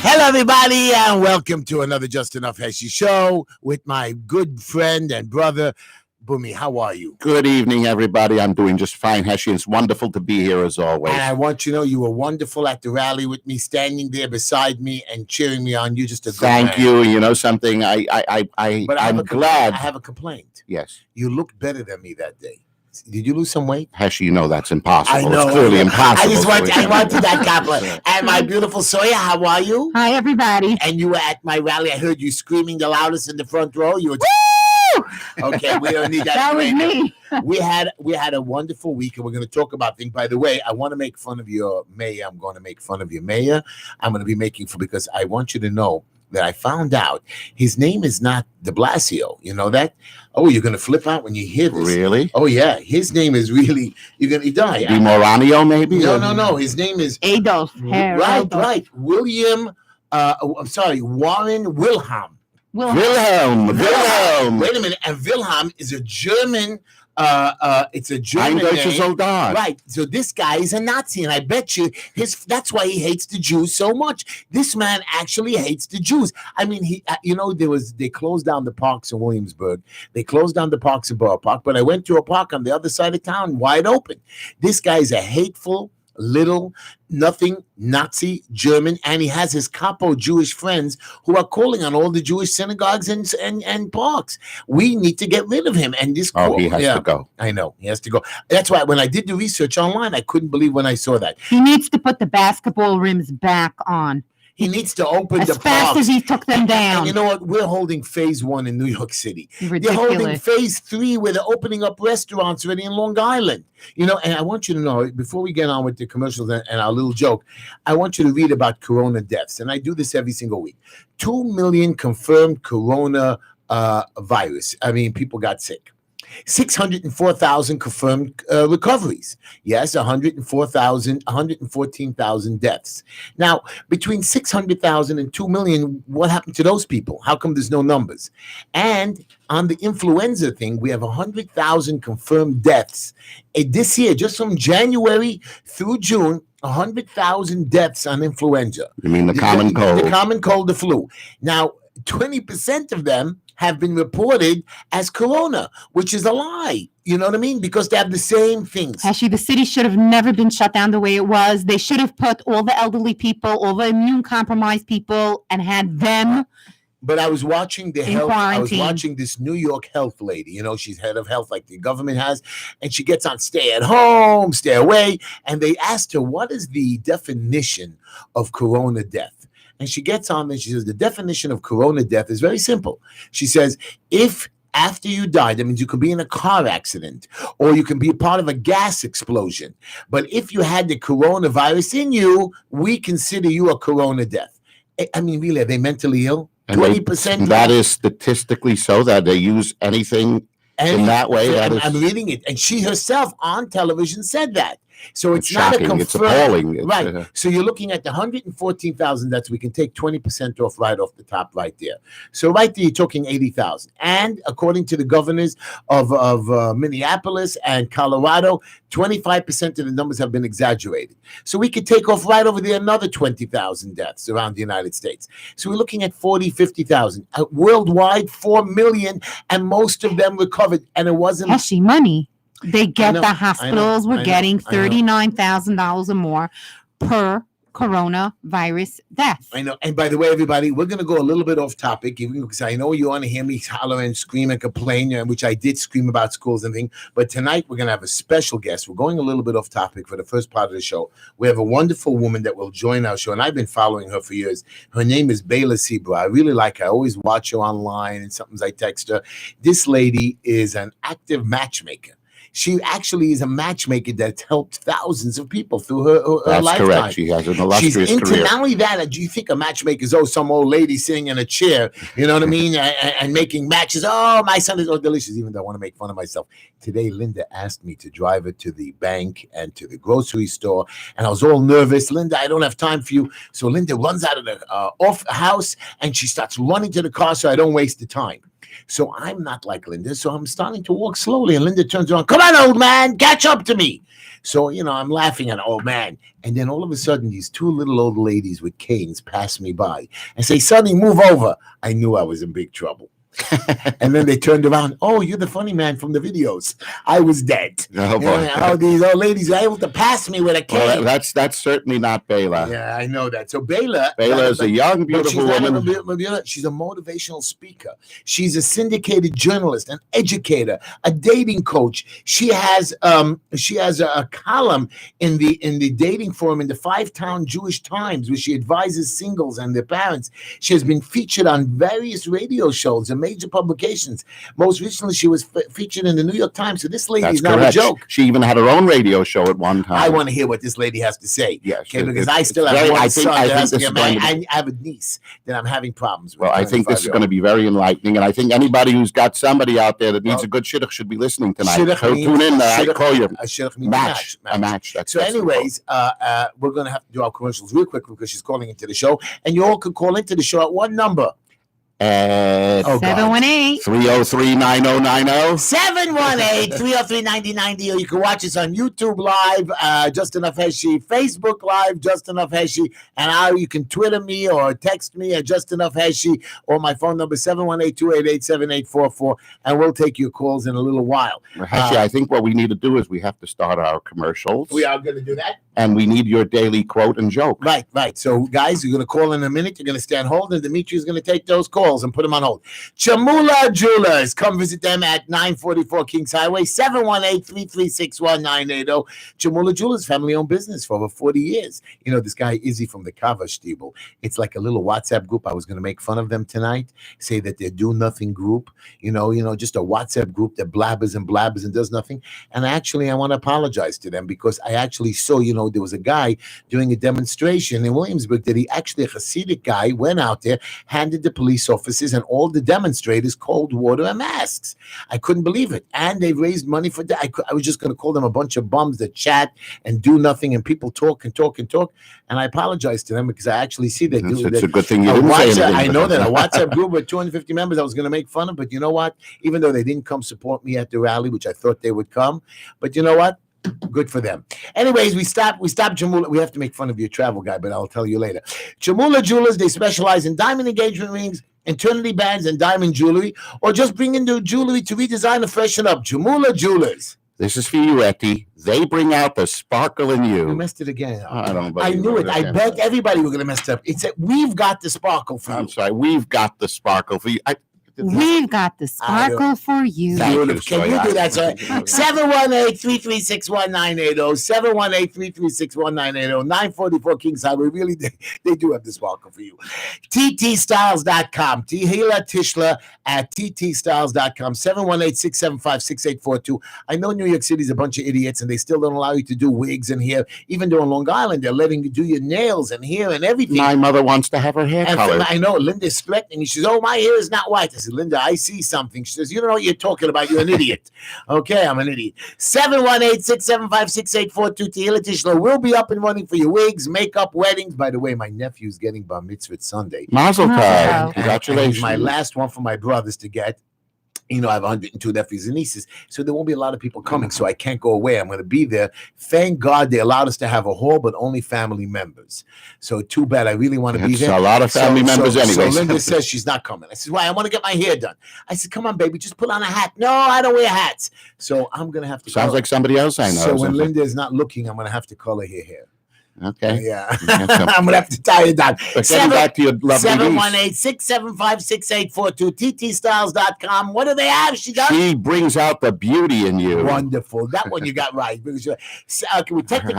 Hello, everybody, and welcome to another Just Enough Heshy show with my good friend and brother, Bumi. How are you? Good evening, everybody. I'm doing just fine, Heshy. It's wonderful to be here as always. And I want you to know you were wonderful at the rally with me, standing there beside me and cheering me on. You're just a good Thank man. you. You know something? But I'm glad. I have a complaint. Yes. You looked better than me that day. Did you lose some weight? Heshy, you know that's impossible. I know. It's clearly impossible. I wanted that compliment. And my beautiful Sawyer, how are you? Hi, everybody. And you were at my rally. I heard you screaming the loudest in the front row. You were okay, we don't need that. That was me. We had a wonderful week, and we're going to talk about things. By the way, I want to make fun of your mayor. I'm going to make fun of your mayor. I'm going to be making fun because I want you to know that I found out his name is not de Blasio. You know that? Oh, you're going to flip out when you hear this. Really? Oh, yeah. His name is really, you're going to die. Di Moranio, maybe? No. His name is Adolf. Right. William, Warren Wilhelm. Wilhelm. Wait a minute. And Wilhelm is a German. It's a German name. Soldat. Right. So this guy is a Nazi, and I bet you that's why he hates the Jews so much. This man actually hates the Jews. I mean, they closed down the parks in Williamsburg. They closed down the parks in Borough Park, but I went to a park on the other side of town, wide open. This guy is a hateful, little, nothing Nazi German, and he has his capo Jewish friends who are calling on all the Jewish synagogues and parks. We need to get rid of him. And this he has to go. I know he has to go. That's why when I did the research online, I couldn't believe when I saw that. He needs to put the basketball rims back on. He needs to open the as fast as he took them down. And you know what? We're holding phase 1 in New York City. Ridiculous. They're holding phase 3 where they're opening up restaurants already in Long Island. You know, and I want you to know, before we get on with the commercials and our little joke, I want you to read about corona deaths. And I do this every single week. 2 million confirmed corona virus. I mean, people got sick. 604,000 confirmed recoveries. Yes, 114,000 deaths. Now, between 600,000 and 2 million, what happened to those people? How come there's no numbers? And on the influenza thing, we have 100,000 confirmed deaths. This year, just from January through June, 100,000 deaths on influenza. You mean the common cold? The common cold, the flu. Now, 20% of them have been reported as corona, which is a lie. You know what I mean? Because they have the same things. Actually, the city should have never been shut down the way it was. They should have put all the elderly people, all the immune compromised people, and had them. But I was watching the health. Quarantine. I was watching this New York health lady. You know, she's head of health like the government has. And she gets on stay at home, stay away. And they asked her, what is the definition of corona death? And she gets on and she says, the definition of corona death is very simple. She says, if after you die, that means you could be in a car accident or you can be a part of a gas explosion. But if you had the coronavirus in you, we consider you a corona death. I mean, really, are they mentally ill? 20%. That is statistically so that they use anything in that way. I'm reading it. And she herself on television said that. So it's not shocking. a confirmed. It's appalling. Right. So you're looking at the 114,000 deaths. We can take 20% off right off the top right there. So right there, you're talking 80,000. And according to the governors of Minneapolis and Colorado, 25% of the numbers have been exaggerated. So we could take off right over there another 20,000 deaths around the United States. So we're looking at 40, 50,000. Worldwide, 4 million, and most of them recovered. And it wasn't... Heshy money. They get the hospitals were getting $39,000 or more per coronavirus death. I know. And by the way, everybody, we're going to go a little bit off topic because I know you want to hear me holler and scream and complain, which I did scream about schools and things. But tonight we're going to have a special guest. We're going a little bit off topic for the first part of the show. We have a wonderful woman that will join our show, and I've been following her for years. Her name is Bela Sibra. I really like her. I always watch her online, and sometimes I text her. This lady is an active matchmaker. She actually is a matchmaker that's helped thousands of people through her That's lifetime. Correct. She has an illustrious career. Not only that, do you think a matchmaker is, some old lady sitting in a chair, you know what I mean, and making matches? Oh, my son is so delicious, even though I want to make fun of myself. Today, Linda asked me to drive her to the bank and to the grocery store, and I was all nervous. Linda, I don't have time for you. So Linda runs out of the house, and she starts running to the car so I don't waste the time. So I'm not like Linda. So I'm starting to walk slowly. And Linda turns around, come on, old man, catch up to me. So, I'm laughing at old man. And then all of a sudden, these two little old ladies with canes pass me by and say, Sonny, move over. I knew I was in big trouble. And then they turned around. Oh, you're the funny man from the videos. I was dead. Oh, boy. These old ladies were able to pass me with a cane. Well, that's certainly not Bela. Yeah, I know that. So Bela is a young, beautiful woman. She's a motivational speaker. She's a syndicated journalist, an educator, a dating coach. She has a column in the dating forum in the 5-Town Jewish Times, where she advises singles and their parents. She has been featured on various radio shows and major publications. Most recently, she was featured in the New York Times. So this lady is not a joke. She even had her own radio show at one time. I want to hear what this lady has to say. Yes, okay, because I still have one son. I have a niece that I'm having problems with. Well, I think this is going to be very enlightening, and I think anybody who's got somebody out there that needs a good shidduch should be listening tonight. So tune in. I call you a match. So, anyways, we're going to have to do our commercials real quick because she's calling into the show, and you all could call into the show at one number. 718 303-9090 718-303-9090, or you can watch us on YouTube Live, Just Enough Heshy, Facebook Live, Just Enough Heshy, and you can Twitter me or text me at Just Enough Heshy, or my phone number 718-288-7844, and we'll take your calls in a little while. Heshy, I think what we need to do is we have to start our commercials. We are going to do that. And we need your daily quote and joke. Right. So, guys, you're going to call in a minute. You're going to stand hold, and Dimitri is going to take those calls and put them on hold. Chamula Jewelers. Come visit them at 944 Kings Highway, 718-336-1980. Chamula Jewelers, family-owned business for over 40 years. This guy, Izzy from the Kava Stiebel. It's like a little WhatsApp group. I was going to make fun of them tonight, say that they're do-nothing group, just a WhatsApp group that blabbers and does nothing. And actually, I want to apologize to them because I actually saw, there was a guy doing a demonstration in Williamsburg that a Hasidic guy went out there, handed the police officers and all the demonstrators cold water and masks. I couldn't believe it. And they raised money for that. I was just going to call them a bunch of bums that chat and do nothing, and people talk. And I apologize to them because I actually see that. It's a good thing you didn't say anything. I know that. A WhatsApp group with 250 members I was going to make fun of, but you know what? Even though they didn't come support me at the rally, which I thought they would come, but you know what? Good for them. Anyways, we stopped Chamula. We have to make fun of your travel guy, but I'll tell you later. Chamula Jewelers, they specialize in diamond engagement rings, eternity bands, and diamond jewelry, or just bring in the jewelry to redesign and freshen up. Chamula Jewelers. This is for you, Etty. They bring out the sparkle in you. You messed it again. I knew it. I bet everybody were going to mess it up. It's that we've got the sparkle for you. I'm sorry. We've got the sparkle for you. We've got the sparkle for you. Can you do that? 718-336-1980. 718-336-1980. 944 Kings Highway. Really, they do have the sparkle for you. TTStyles.com. Tehila Tishla at TTStyles.com. 718-675-6842. I know New York City's a bunch of idiots, and they still don't allow you to do wigs and hair. Even though on Long Island, they're letting you do your nails and hair and everything. My mother wants to have her hair colored. I know. Linda's threatening me. She says, my hair is not white. I said, Linda, I see something. She says, you don't know what you're talking about. You're an idiot. Okay, I'm an idiot. 718-675-6842. Tehila Tishla will be up and running for your wigs, makeup, weddings. By the way, my nephew's getting bar mitzvah Sunday. Mazel tov. Congratulations. He's my last one for my brothers to get. I have 102 nephews and nieces, so there won't be a lot of people coming, so I can't go away. I'm going to be there. Thank God they allowed us to have a hall, but only family members. So too bad. I really want to be there. A lot of family members anyway. So Linda says she's not coming. I said, why? I want to get my hair done. I said, come on, baby, just put on a hat. No, I don't wear hats. So I'm going to have to. Sounds like somebody else I know. So when Linda is not looking, I'm going to have to color her hair. Okay. Yeah. I'm going to have to tie it down. But getting back to your lovely 718-675-6842. TTStyles.com. What do they have? She brings out the beauty in you. Wonderful. That one you got right. Because I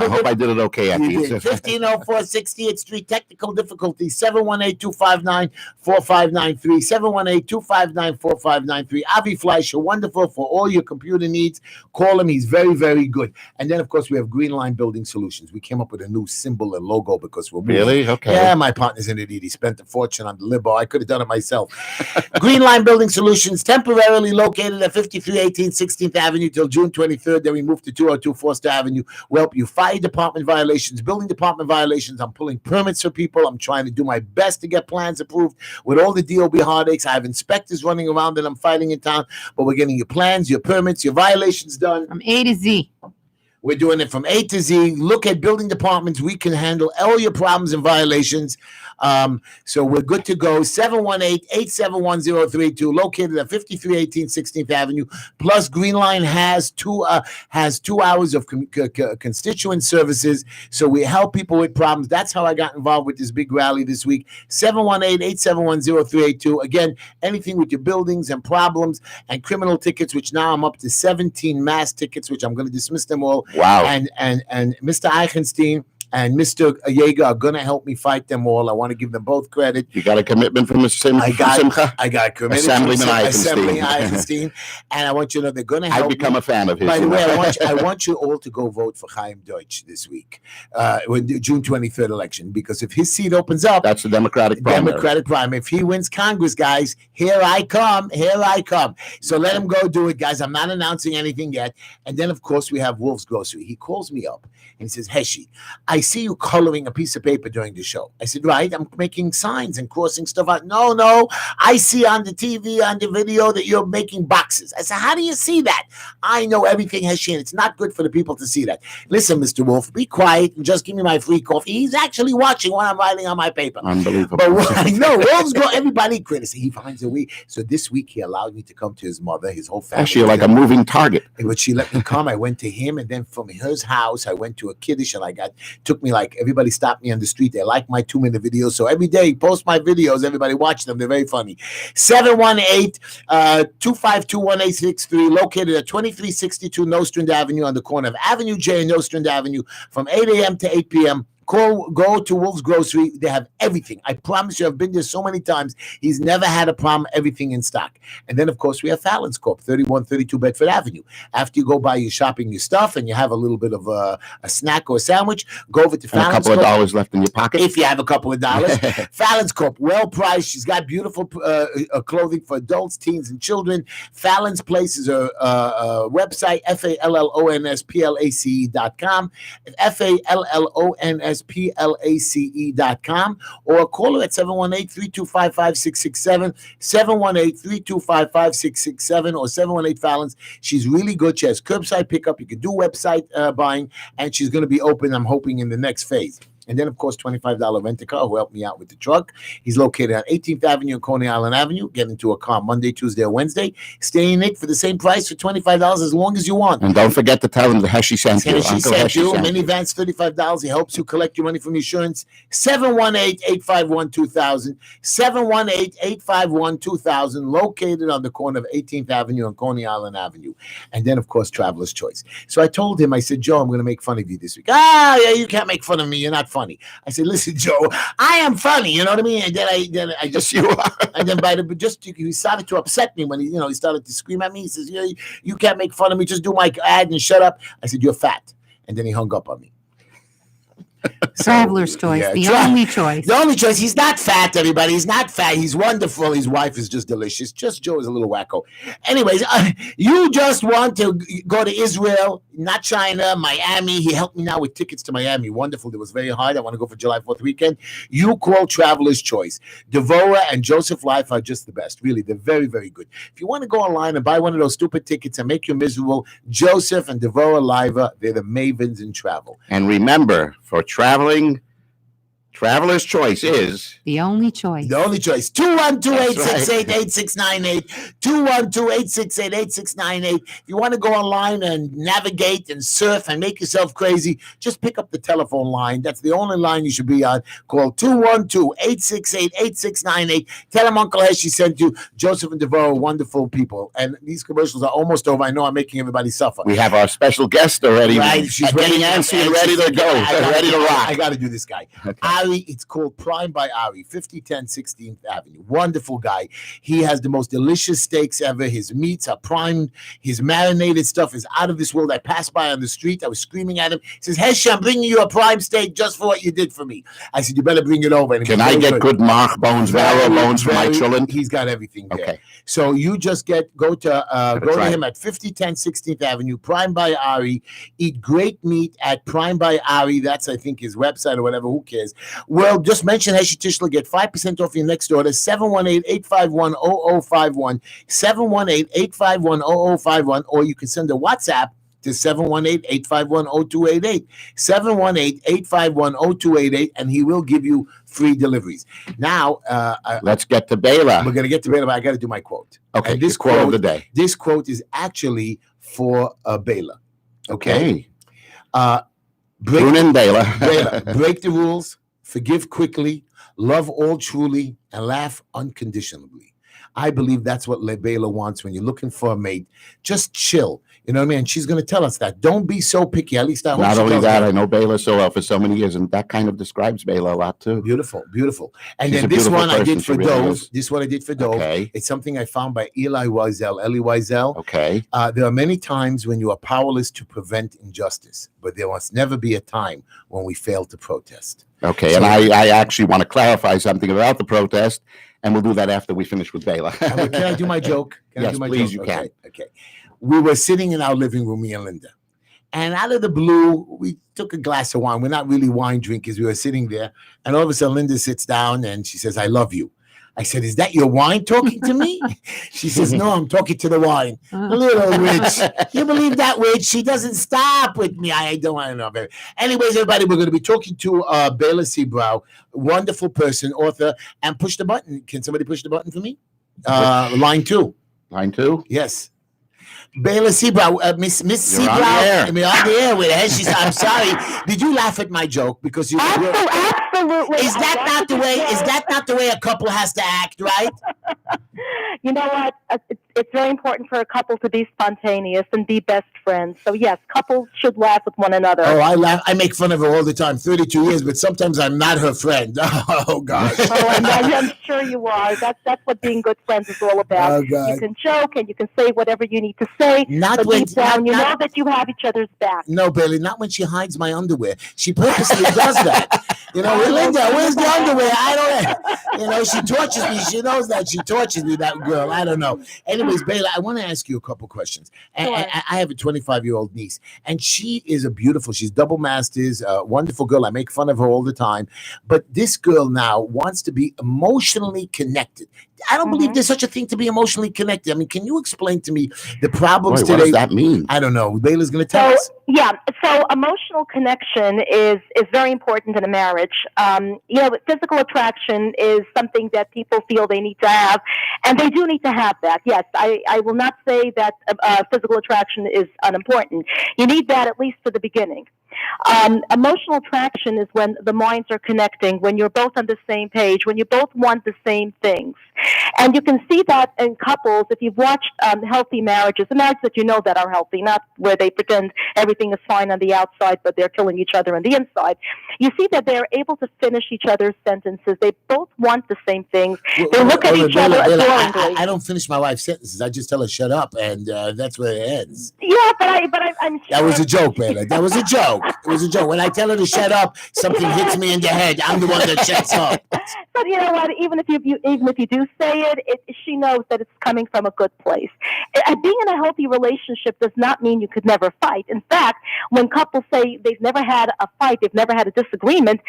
hope I did it okay, Etty. 1504 60th Street. Technical difficulties. 718-259-4593. 718-259-4593. Avi Fleischer. Wonderful for all your computer needs. Call him. He's very, very good. And then, of course, we have Green Line Building Solutions. We came up with a new new symbol and logo because we're moving. Really? Okay. Yeah, my partner's in it. He spent a fortune on the limo. I could have done it myself. Green Line Building Solutions, temporarily located at 5318 16th Avenue till June 23rd. Then we moved to 202 Forster Avenue. We help you fire department violations, building department violations. I'm pulling permits for people. I'm trying to do my best to get plans approved with all the DOB heartaches. I have inspectors running around that I'm fighting in town, but we're getting your plans, your permits, your violations done. From A to Z. We're doing it from A to Z. Look at building departments. We can handle all your problems and violations. So we're good to go. 718-871-032, located at 5318 16th Avenue. Plus, Green Line has 2 hours of constituent services. So we help people with problems. That's how I got involved with this big rally this week. 718-871-0382. Again, anything with your buildings and problems and criminal tickets, which now I'm up to 17 mass tickets, which I'm going to dismiss them all. Wow. And Mr. Eichenstein and Mr. Yeager are going to help me fight them all. I want to give them both credit. You got a commitment from Simcha? I got a commitment Assemblyman Eichenstein. And I want you to know they're going to help me. I've become a fan of his. By the way, I want you all to go vote for Chaim Deutsch this week, with the June 23rd election, because if his seat opens up, that's the Democratic primary. If he wins Congress, guys, here I come. So let him go do it, guys. I'm not announcing anything yet. And then, of course, we have Wolf's Grocery. He calls me up and he says, Heshy, I see you coloring a piece of paper during the show. I said, right, I'm making signs and crossing stuff out. No, I see on the TV, on the video that you're making boxes. I said, how do you see that? I know everything, Heshy, and it's not good for the people to see that. Listen, Mr. Wolf, be quiet and just give me my free coffee. He's actually watching what I'm writing on my paper. Unbelievable. But I know, Wolf's go, everybody criticizes. He finds a way. So this week he allowed me to come to his mother, his whole family. Actually, like a moving target. But she let me come. I went to him, and then from his house, I went to a kiddush, and took me like, everybody stopped me on the street. They like my 2-minute videos. So every day, post my videos. Everybody watch them. They're very funny. 718-252-1863, located at 2362 Nostrand Avenue on the corner of Avenue J and Nostrand Avenue from 8 a.m. to 8 p.m. Go to Wolf's Grocery. They have everything. I promise you, I've been there so many times. He's never had a problem. Everything in stock. And then, of course, we have Fallon's Corp, 3132 Bedford Avenue. After you go buy your shopping, your stuff, and you have a little bit of a snack or a sandwich, go over to Fallon's Corp. A couple of dollars left in your pocket. If you have a couple of dollars. Fallon's Corp, well priced. She's got beautiful clothing for adults, teens, and children. Fallon's Place is a website, FALLONSPLACE.com. FALLONSPLACE.com, or call her at 718-325-5667, 718-325-5667, or 718 Fallon's. She's really good. She has curbside pickup. You can do website buying, and she's going to be open, I'm hoping, in the next phase. And then, of course, $25 rent-a-car who helped me out with the truck. He's located on 18th Avenue and Coney Island Avenue. Get into a car Monday, Tuesday, or Wednesday. Stay in it for the same price for $25 as long as you want. And don't forget to tell him the Heshy sent you. Heshy sent you. Minivans, $35. He helps you collect your money from insurance. 718-851-2000. 718-851-2000. Located on the corner of 18th Avenue and Coney Island Avenue. And then, of course, Traveler's Choice. So I told him, I said, Joe, I'm going to make fun of you this week. Yeah, you can't make fun of me. You're not funny. I said, listen, Joe, I am funny. You know what I mean? And then I just, you are. And then he started to upset me when he started to scream at me. He says, you can't make fun of me. Just do my ad and shut up. I said, you're fat. And then he hung up on me. Traveler's Choice, the only choice. The only choice. He's not fat, everybody. He's not fat. He's wonderful. His wife is just delicious. Just Joe is a little wacko. Anyways, you just want to go to Israel, not China, Miami. He helped me now with tickets to Miami. Wonderful. It was very hard. I want to go for July 4th weekend. You call Traveler's Choice. Devora and Joseph Life are just the best. Really, they're very, very good. If you want to go online and buy one of those stupid tickets and make you miserable, Joseph and Devora Live, they're the mavens in travel. And remember, for traveling, Traveler's Choice is the only choice. The only choice. 212-868-8698. 212-868-8698. If you want to go online and navigate and surf and make yourself crazy, just pick up the telephone line. That's the only line you should be on. Call 212-868-8698. Tell them Uncle Heshy sent you. Joseph and Devoe, wonderful people. And these commercials are almost over. I know I'm making everybody suffer. We have our special guest already. Right. She's getting antsy and ready to go. Ready to rock. I got to do this guy. Okay. Ari. It's called Prime by Ari, 5010 16th Avenue. Wonderful guy. He has the most delicious steaks ever. His meats are primed. His marinated stuff is out of this world. I passed by on the street. I was screaming at him. He says, Heshy, I'm bringing you a prime steak just for what you did for me. I said, you better bring it over. And can I get good mark bones, marrow bones for my children? He's got everything there. Okay. So you just go to him at 5010 16th Avenue, Prime by Ari. Eat great meat at Prime by Ari. That's, I think, his website or whatever. Who cares? Well, just mention Heshy Tishler. Get 5% off your next order. 718-851-0051. 718-851-0051. Or you can send a WhatsApp to 718-851-0288. 718-851-0288, and he will give you free deliveries. Now, let's get to Bela. We're going to get to Bela, but I got to do my quote. Okay, and this quote of the day. This quote is actually for Bela. Okay. Break the rules, forgive quickly, love all truly, and laugh unconditionally. I believe that's what Bela wants when you're looking for a mate. Just chill. You know what I mean? And she's going to tell us that. Don't be so picky. At least I hope. Not only that, I know Bela so well for so many years, and that kind of describes Bela a lot too. Beautiful, beautiful. And then this one I did for Dove. This one I did for Dove. Okay. It's something I found by Elie Wiesel. Okay. There are many times when you are powerless to prevent injustice, but there must never be a time when we fail to protest. Okay, so, and I actually want to clarify something about the protest, and we'll do that after we finish with Bela. Can I do my joke? Yes, please, you can. Okay. We were sitting in our living room, me and Linda. And out of the blue, we took a glass of wine. We're not really wine drinkers. We were sitting there. And all of a sudden, Linda sits down and she says, I love you. I said, is that your wine talking to me? She says, no, I'm talking to the wine. Little witch. You believe that witch? She doesn't stop with me. I don't want to know. Baby. Anyways, everybody, we're going to be talking to Bela Seabrow, wonderful person, author, and push the button. Can somebody push the button for me? Line 2. Line 2? Yes. Bela Seabrow, Miss Seabrow, I'm on the air with Heshy. I'm sorry. Did you laugh at my joke? Because you absolutely. Is that not the way? Is that not the way a couple has to act? Right? You know what? It's very important for a couple to be spontaneous and be best friends. So yes, couples should laugh with one another. Oh, I laugh. I make fun of her all the time. 32 years, but sometimes I'm not her friend. Oh God. I'm sure you are. That's what being good friends is all about. Oh, God. You can joke and you can say whatever you need to say. But deep down, you know that you have each other's back. No, Bailey, not when she hides my underwear. She purposely does that. You know, Linda, where's the underwear? I don't know. You know, she tortures me. She knows that. She tortures me, that girl. I don't know. Anyways, Bailey, I want to ask you a couple questions. Sure. I have a 25-year-old niece, and she is she's double masters, a wonderful girl. I make fun of her all the time. But this girl now wants to be emotionally connected. I don't believe there's such a thing to be emotionally connected. I mean, can you explain to me the problems today? What does that mean? I don't know. Bela's going to tell us. Yeah. So emotional connection is very important in a marriage. Physical attraction is something that people feel they need to have, and they do need to have that. Yes, I will not say that physical attraction is unimportant. You need that at least for the beginning. Emotional attraction is when the minds are connecting, when you're both on the same page, when you both want the same things. And you can see that in couples, if you've watched healthy marriages, the marriages that you know that are healthy, not where they pretend everything is fine on the outside, but they're killing each other on the inside. You see that they're able to finish each other's sentences. They both want the same things. They look at each other adoringly. I don't finish my wife's sentences. I just tell her, shut up, and that's where it ends. Yeah, but I'm sure. That was a joke, Bela. That was a joke. It was a joke. When I tell her to shut up, something hits me in the head. I'm the one that shuts up. But you know what? Even if you do say it, she knows that it's coming from a good place. Being in a healthy relationship does not mean you could never fight. In fact, when couples say they've never had a fight, they've never had a disagreement,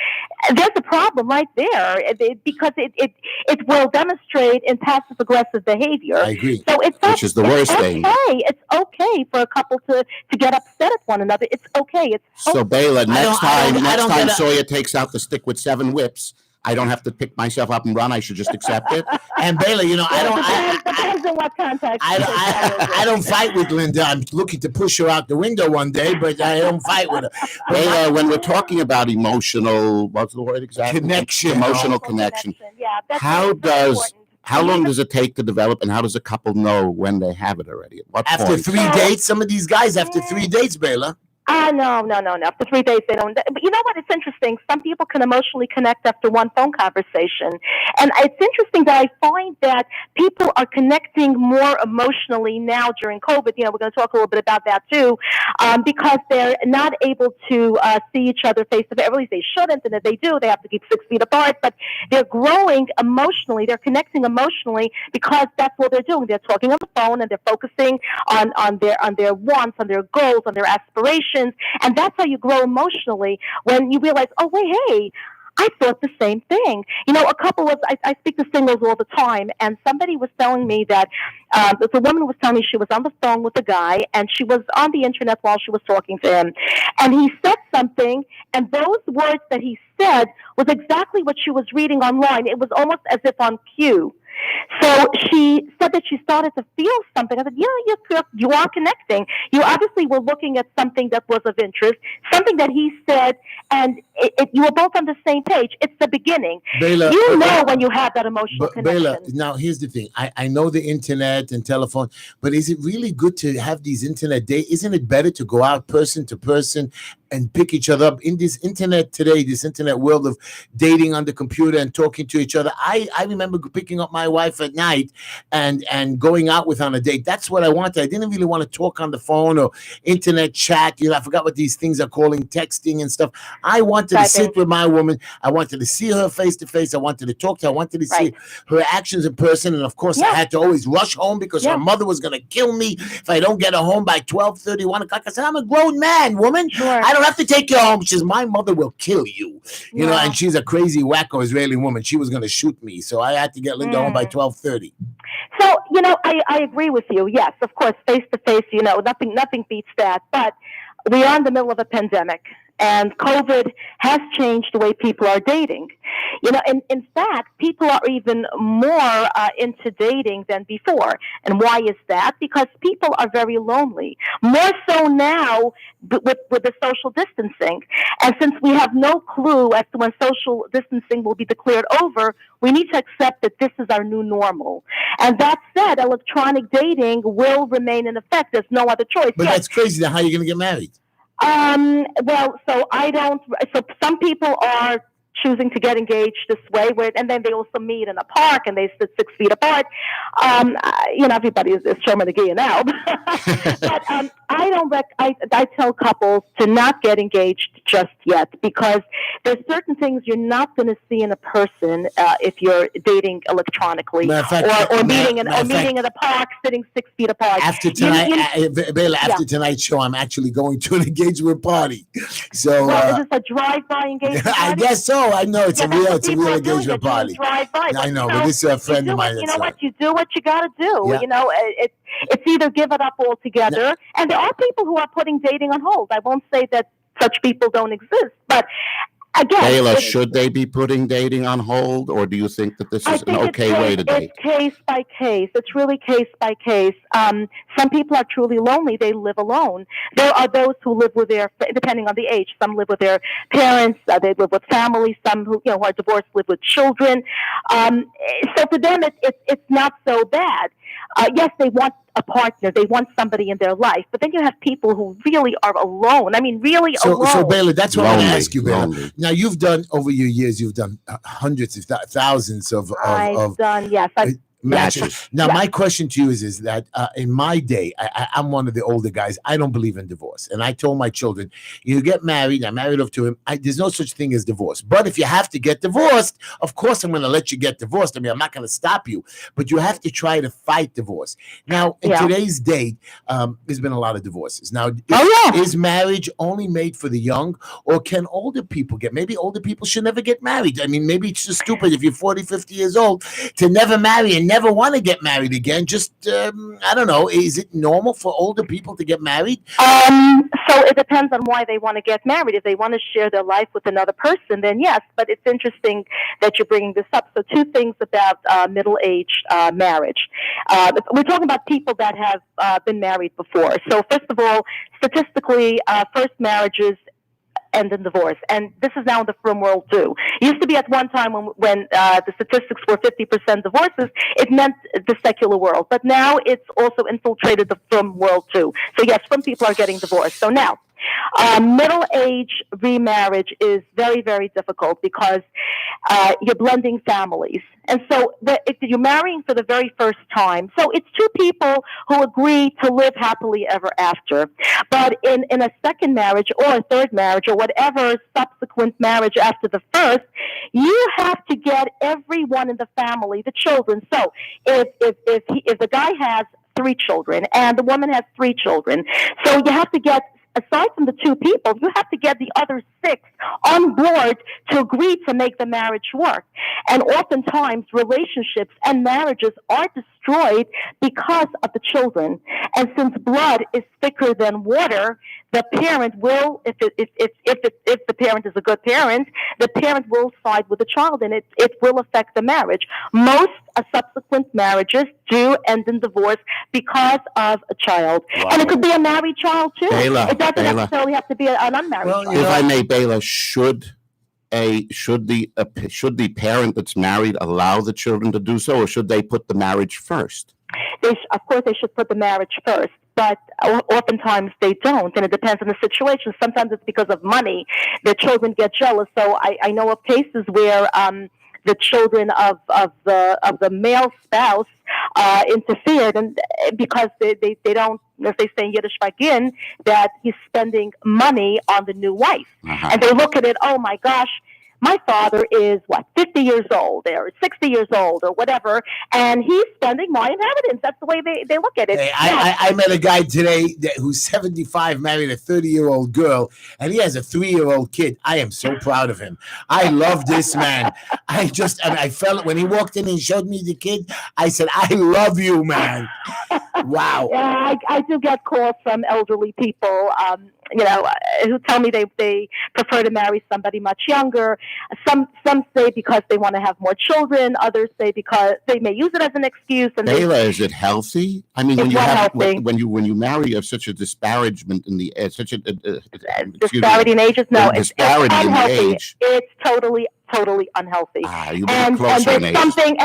there's a problem right there because it will demonstrate in passive aggressive behavior. I agree. So which is the worst thing. It's okay for a couple to get upset at one another. It's okay. It's so Bela, next time Sawyer takes out the stick with 7 whips, I don't have to pick myself up and run. I should just accept it. And Bela, you know, depends on what context. I don't fight with Linda. I'm looking to push her out the window one day, but I don't fight with her. Bela, when we're talking about emotional, what's the word exactly? Connection. Emotional connection. Yeah. How long does it take to develop, and how does a couple know when they have it already? At what after point? 3 dates? Some of these guys after 3 dates, Bela. No. After 3 days, they don't. But you know what? It's interesting. Some people can emotionally connect after one phone conversation. And it's interesting that I find that people are connecting more emotionally now during COVID. We're going to talk a little bit about that too, because they're not able to see each other face to face. At least they shouldn't. And if they do, they have to keep 6 feet apart. But they're growing emotionally. They're connecting emotionally because that's what they're doing. They're talking on the phone and they're focusing on their wants, on their goals, on their aspirations. And that's how you grow emotionally, when you realize, oh, wait, hey, I thought the same thing. A couple of, I speak to singles all the time, and somebody was telling me that, the woman was telling me she was on the phone with a guy, and she was on the internet while she was talking to him. And he said something, and those words that he said was exactly what she was reading online. It was almost as if on cue. So she said that she started to feel something. I said, you are connecting. You obviously were looking at something that was of interest, something that he said, and you were both on the same page. It's the beginning. Bela, when you have that emotional connection. Bela, now here's the thing. I know the internet and telephone, but is it really good to have these internet dates? Isn't it better to go out person to person and pick each other up in this internet today, this internet world of dating on the computer and talking to each other? I remember picking up my wife at night and going out with on a date. That's what I wanted. I didn't really want to talk on the phone or internet chat. I forgot what these things are calling, texting and stuff. I wanted to sit with my woman. I wanted to see her face to face. I wanted to talk to her. I wanted to see her actions in person. And of course, I had to always rush home because her mother was going to kill me if I don't get her home by 12:30, 1 o'clock. I said, I'm a grown man, woman. I don't have to take you home. She says, my mother will kill you. You know, and she's a crazy wacko Israeli woman. She was going to shoot me. So I had to get Linda home by 12:30. So, I agree with you. Yes, of course, face to face, nothing beats that. But we are in the middle of a pandemic, and COVID has changed the way people are dating. In fact, people are even more into dating than before. And why is that? Because people are very lonely, more so now with the social distancing. And since we have no clue as to when social distancing will be declared over, we need to accept that this is our new normal. And that said, electronic dating will remain in effect. There's no other choice. But that's crazy. Then how are you going to get married? So some people are choosing to get engaged this way, and then they also meet in a park and they sit 6 feet apart. Everybody is Sherman McGee now. But I tell couples to not get engaged just yet, because there's certain things you're not going to see in a person if you're dating electronically, or meeting in a park, sitting 6 feet apart. After tonight, Bela, after tonight's show, I'm actually going to an engagement party. So is this a drive-by engagement party? I guess so. I know it's a real engagement party. I know, but this is a friend of mine. You know what? You do what you got to do. Yeah. It's either give it up altogether, and there are people who are putting dating on hold. I won't say that such people don't exist, but again, Bela, should they be putting dating on hold, or do you think that this is an okay way to date? It's case by case. It's really case by case. Some people are truly lonely. They live alone. There are those who live with depending on the age. Some live with their parents. They live with family. Some who are divorced live with children. So for them, it's not so bad. Yes, they want a partner. They want somebody in their life. But then you have people who really are alone. I mean, really alone. So Bela, that's what I want to ask you, Bela. Now, you've done, over your years, you've done hundreds, if not thousands of matches. Now, my question to you is that in my day, I'm one of the older guys. I don't believe in divorce. And I told my children, you get married, I'm married off to him. There's no such thing as divorce. But if you have to get divorced, of course, I'm going to let you get divorced. I mean, I'm not going to stop you. But you have to try to fight divorce. Now, in today's day, there's been a lot of divorces. Now, is marriage only made for the young? Or can older people maybe older people should never get married? I mean, maybe it's just stupid if you're 40, 50 years old to never marry and never want to get married again. Just I don't know, is it normal for older people to get married? So it depends on why they want to get married. If they want to share their life with another person, then yes. But it's interesting that you're bringing this up. So 2 things about middle-aged marriage. We're talking about people that have been married before. So first of all, statistically, first marriages end in divorce. And this is now in the frum world too. It used to be at one time when the statistics were 50% divorces, it meant the secular world. But now it's also infiltrated the frum world too. So yes, frum people are getting divorced. So now, Middle-age remarriage is very, very difficult because you're blending families. And so if you're marrying for the very first time, so it's two people who agree to live happily ever after. But in a second marriage or a third marriage or whatever subsequent marriage after the first, you have to get everyone in the family, the children. So if the guy has 3 children and the woman has 3 children, so you have to get, aside from the 2 people, you have to get the other 6 on board to agree to make the marriage work. And oftentimes, relationships and marriages are destroyed because of the children. And since blood is thicker than water, the parent will, if the parent is a good parent, the parent will side with the child, and it will affect the marriage. Most subsequent marriages do end in divorce because of a child. Wow. And it could be a married child, too. Bela, it doesn't necessarily have to be an unmarried child. If I may, Bela, should the parent that's married allow the children to do so, or should they put the marriage first? Of course, they should put the marriage first, but oftentimes they don't, and it depends on the situation. Sometimes it's because of money. The children get jealous. So I know of cases where the children of the male spouse interfered, and because they don't, as they say in Yiddish, again, that he's spending money on the new wife, and they look at it, oh my gosh, my father is 50 years old or 60 years old or whatever, and he's spending my inheritance. That's the way they look at it. Hey, I met a guy today who's 75, married a 30-year-old girl, and he has a 3-year-old kid. I am so proud of him. I love this man. I felt when he walked in and showed me the kid, I said, I love you, man. Wow. Yeah, I do get calls from elderly people, who tell me they prefer to marry somebody much younger. Some say because they want to have more children. Others say because they may use it as an excuse. And Bela, is it healthy? I mean, when you marry such a disparagement in the disparity in ages, no, it's unhealthy. Age. It's totally unhealthy. And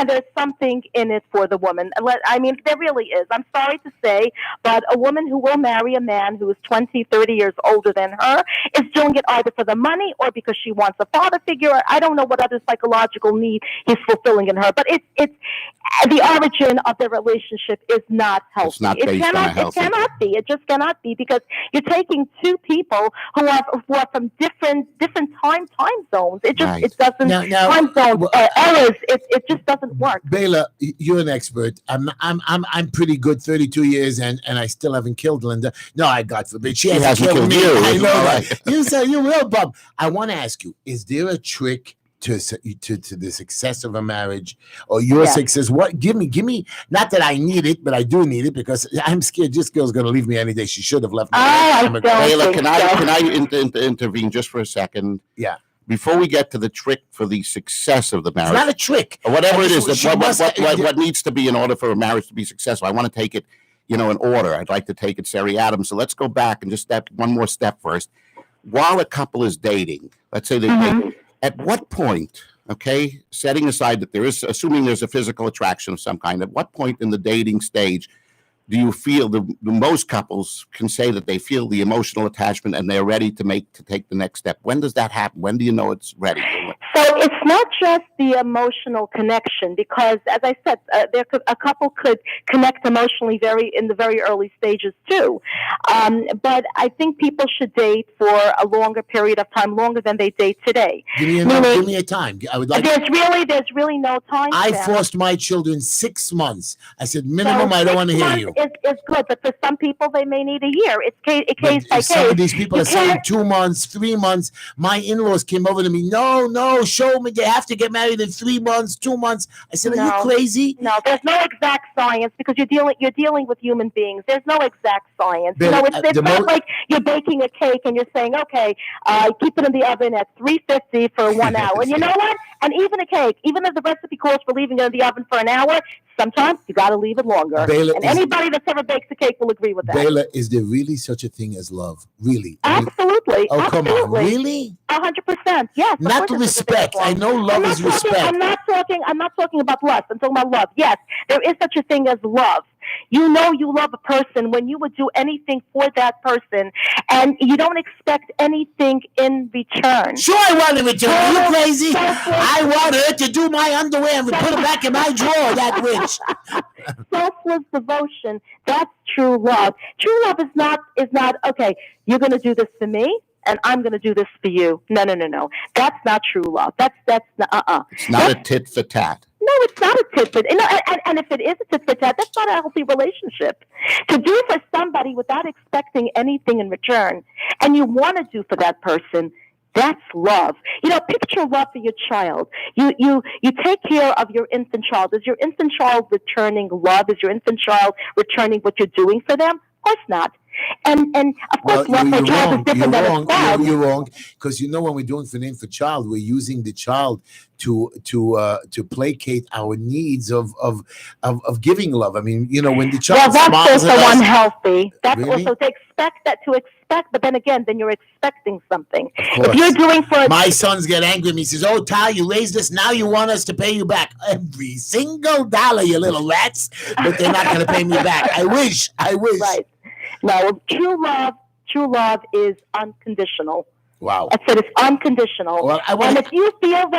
there's something in it for the woman. I mean, there really is. I'm sorry to say, but a woman who will marry a man who is 20, 30 years older than her is doing it either for the money or because she wants a father figure. I don't know what other psychological need he's fulfilling in her, but it's the origin of the relationship is not healthy. It's not based on a healthy. It cannot be. It just cannot be, because you're taking 2 people who are from different time zones. It just it doesn't. Time zones errors. It just doesn't work. Bela, you're an expert. I'm pretty good. 32 years, and I still haven't killed Linda. No, God forbid she hasn't killed me. You. I know that. You say you will, Bob. I want to ask you: is there a trick to the success of a marriage, or your success? What? Give me. Not that I need it, but I do need it, because I'm scared this girl's going to leave me any day. She should have left me. Bela, can I intervene just for a second? Yeah. Before we get to the trick for the success of the marriage, it's not a trick, or whatever it is, what needs to be in order for a marriage to be successful. I want to take it, in order. I'd like to take it Sari Adams. So let's go back and just step one more step first. While a couple is dating, let's say at what point, okay, setting aside that assuming there's a physical attraction of some kind, at what point in the dating stage do you feel the most couples can say that they feel the emotional attachment and they're ready to take the next step? When does that happen? When do you know it's ready? So it's not just the emotional connection, because, as I said, a couple could connect emotionally in the very early stages too. But I think people should date for a longer period of time, longer than they date today. Give me a time. I would like. There's really no time. I forced my children 6 months. I said minimum. I don't want to hear you. It's good, but for some people they may need a year. It's case by case. Some of these people are saying 2 months, 3 months. My in-laws came over to me. No, show me. They have to get married in 3 months, 2 months. I said, are you crazy? No, there's no exact science, because you're dealing with human beings. There's no exact science. It's not like you're baking a cake and you're saying, okay, keep it in the oven at 350 for 1 hour. And you know what? And even a cake, even if the recipe calls for leaving it in the oven for an hour, sometimes you got to leave it longer. Anybody that's ever bakes a cake will agree with that. Bela, is there really such a thing as love? Really? Absolutely. Oh, come on. Really? 100%. Yes. Not respect. I know love is respect. I'm not talking about lust. I'm talking about love. Yes, there is such a thing as love. You know you love a person when you would do anything for that person, and you don't expect anything in return. Sure, I want to return. Are you crazy? I want her to do my underwear and put it back in my drawer. That witch. Selfless devotion. That's true love. True love is not okay. You're going to do this for me, and I'm going to do this for you. No. That's not true love. That's not. It's not a tit for tat. No, it's not a tit for tat. And if it is a tit for tat, that's not a healthy relationship. To do for somebody without expecting anything in return, and you want to do for that person, that's love. Picture love for your child. You take care of your infant child. Is your infant child returning love? Is your infant child returning what you're doing for them? Of course not. And of course, love for a child is different than a spouse. You're wrong, because when we're doing for an infant child, we're using the child to placate our needs of giving love. I mean, when the child that's also unhealthy. That's really? Also to expect, but then again, you're expecting something. If you're doing for my sons get angry at me. He says, "Oh, Ty, you raised us. Now you want us to pay you back every single dollar, you little rats." But they're not going to pay me back. I wish. Right. No, true love is unconditional. Wow. I said it's unconditional. Well, and if you feel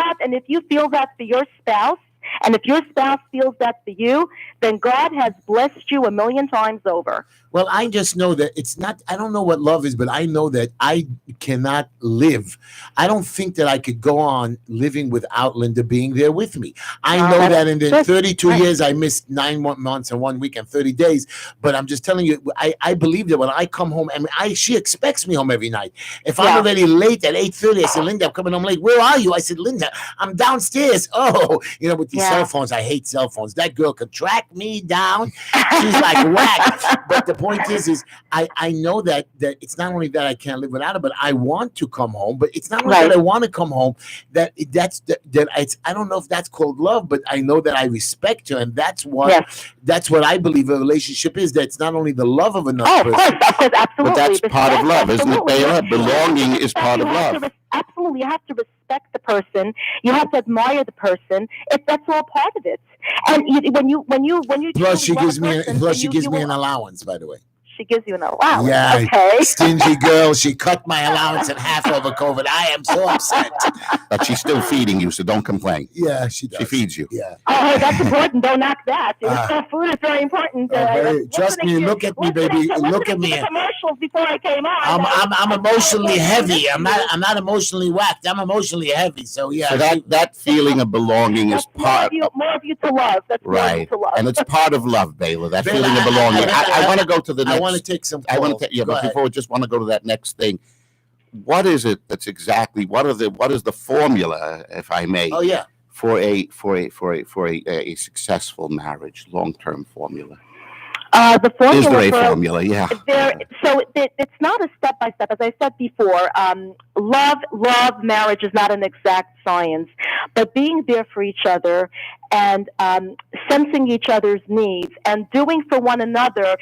that for your spouse, and if your spouse feels that for you, then God has blessed you 1,000,000 times over. Well, I just know that it's not, I don't know what love is, but I know that I cannot live. I don't think that I could go on living without Linda being there with me. I know that in the 32 years, I missed 9 months and 1 week and 30 days. But I'm just telling you, I believe that when I come home, she expects me home every night. If I'm already late at 8:30, I said, "Linda, I'm coming home late." "Where are you?" I said, "Linda, I'm downstairs." Oh, with these cell phones, I hate cell phones. That girl could track me down. She's like whack. But the point is I know that it's not only that I can't live without her, but I want to come home. But it's not only that I want to come home, that it's, I don't know if that's called love, but I know that I respect her, and that's what I believe a relationship is. That it's not only the love of another person. Of course, absolutely. But that's part of love, isn't it, Bela? Belonging is part of love. Absolutely, you have to respect the person. You have to admire the person. That's all part of it. And when you plus she gives me an allowance, by the way. She gives you an allowance. Yeah, okay. Stingy girl. She cut my allowance in half over COVID. I am so upset. But she's still feeding you, so don't complain. Yeah, she does. She feeds you. Yeah. Oh, that's important. Don't knock that. Food is very important. Trust me. Look at me, baby. Look at me. Commercials before I came on. I'm emotionally heavy. I'm not emotionally whacked. I'm emotionally heavy. So yeah. So that feeling of belonging is part. More of you to love. That's right. To love. And it's part of love, Bela. That feeling of belonging. I want to go to the next. I want to take some calls. But before, I just want to go to that next thing. What is it that's exactly? What is the formula, if I may? Oh yeah. For a successful marriage, long-term formula. The formula is there a formula? Yeah. So it's not a step-by-step. As I said before, love, marriage is not an exact science, but being there for each other and sensing each other's needs and doing for one another.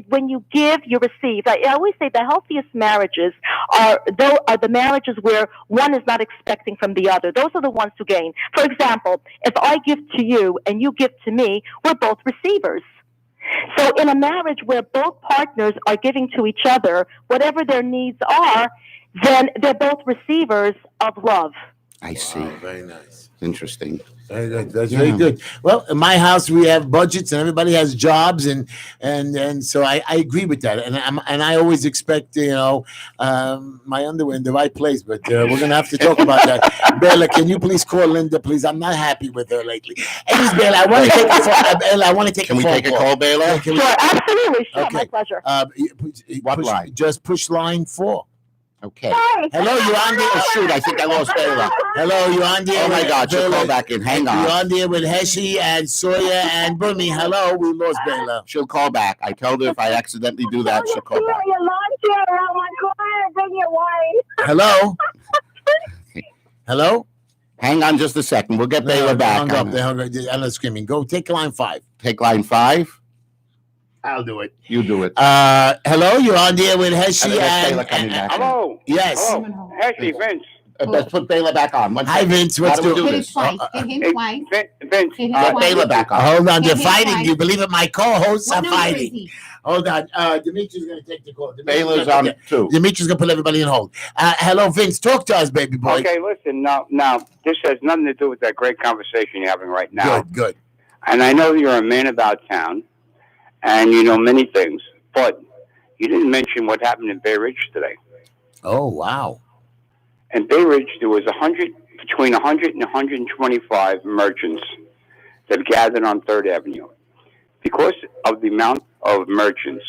When you give, you receive. I always say the healthiest marriages are the marriages where one is not expecting from the other. Those are the ones who gain. For example, if I give to you and you give to me, we're both receivers. So in a marriage where both partners are giving to each other whatever their needs are, then they're both receivers of love. I see. Wow, very nice. Interesting. That's very good. Well, in my house we have budgets and everybody has jobs, and so I agree with that. And I always expect my underwear in the right place. But we're gonna have to talk about that. Bela, can you please call Linda, please? I'm not happy with her lately. Anyways, Bela, I want to take a phone. Bela, I want to take Can a we phone take a call, Bela? Sure, absolutely. Sure, Okay. my pleasure. What line? Just push line 4. Okay. Hi. Hello, you're on there. Oh, shoot, I think I lost Bela. Hello, you're on there. Oh my with God, she'll Bela. call back in. Hang on. You're on there with Heshy and Sawyer and Bumi. Hello, we lost Bela. She'll call back. I told her if I accidentally do that, she'll call back. Your lawn chair around my corner. Bring your wine. Hello? Hello? Hang on just a second. We'll get Bela back. They hung up. I'm not screaming. Go take line 5. Take line 5. I'll do it. You do it. Hello, you're on there with Heshy That's and Bela coming back. Hello. yes. Hello. Heshy, Vince. Let's put Bayla back on. Hi, Vince. What's How do we doing? do Hit it this? twice. Hit him twice. Vince, Hit him Put twice. Bayla back on. Hold on, they're Hit fighting. twice. You believe it? My co-hosts What are number is fighting. he? Hold on. Dimitri's going to take the call. Bayla's on 2. Dimitri's going to put everybody on hold. Hello, Vince. Talk to us, baby boy. okay, listen, now, this has nothing to do with that great conversation you're having right now. Good. And I know you're a man about town, and you know many things, but you didn't mention what happened in Bay Ridge today. Oh, wow. In Bay Ridge, there was between 100 and 125 merchants that gathered on 3rd Avenue. Because of the amount of merchants,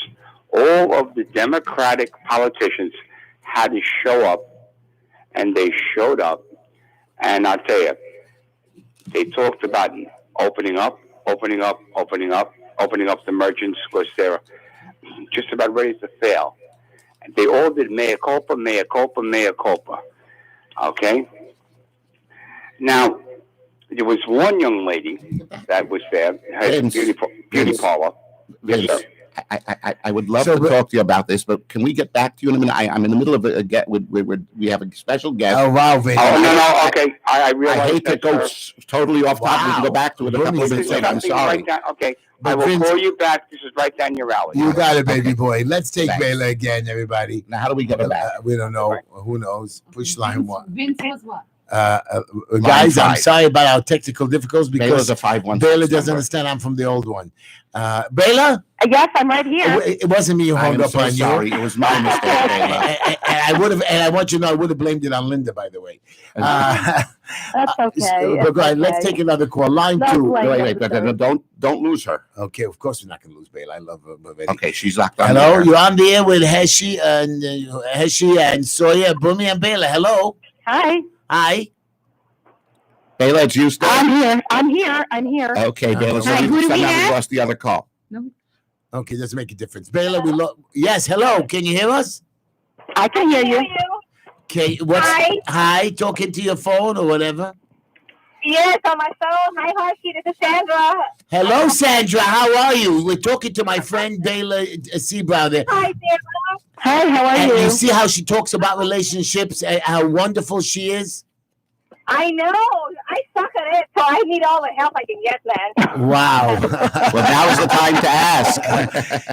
all of the Democratic politicians had to show up, and they showed up. And I'll tell you, they talked about opening up the merchants because they're just about ready to fail. And they all did mea culpa, mea culpa, mea culpa. Okay? Now, there was one young lady that was there, had a beauty parlor. Vince, Yes, I would love to talk to you about this, but can we get back to you in a minute? I'm in the middle of we have a special guest. Oh, wow, Vince. Oh, no, okay. I realize I hate to that, go sir. totally off topic. We can go back to it a couple of This minutes is later. I'm something sorry. right down, okay, But I will Vince- call you back. This is right down your alley. You got it, baby boy. Let's take Thanks. Bayla again, everybody. Now, how do we get it back? We don't know. Who knows? Push line one. Vince was what? Guys, I'm 5. sorry about our technical difficulties Bayla's because a 516 Bayla doesn't number. understand I'm from the old one. Bayla? Yes, I'm right here. It wasn't me who hung I'm up so on sorry. you. It was my mistake, Bayla. And I would have, and I want you to know, I would have blamed it on Linda, by the way. That's okay. But go ahead, It's let's okay. take another call. Line Don't 2. blame Wait, don't lose her. Okay, of course we're not going to lose Bayla. I love her already. Okay, she's locked on. Hello, there. you're on the air with Heshy and Sawyer, Bumi and Bayla. Hello. Hi. Hi. Bayla, it's you still. I'm here. Okay, Bayla. So Hi, who do we somehow have? lost the other call. Okay, doesn't make a difference. Bayla, yes, hello. Can you hear us? I can hear you. Okay, hi, talking to your phone or whatever. Yes, on my phone. Hi, Heshy. This is Sandra. Hello, Sandra. How are you? We're talking to my friend Bayla Seabrow there. Hi, Sandra. Hi, how are And you? you see how she talks about relationships, how wonderful she is? I know. I suck at it, so I need all the help I can get, man. Wow. Well, now's the time to ask.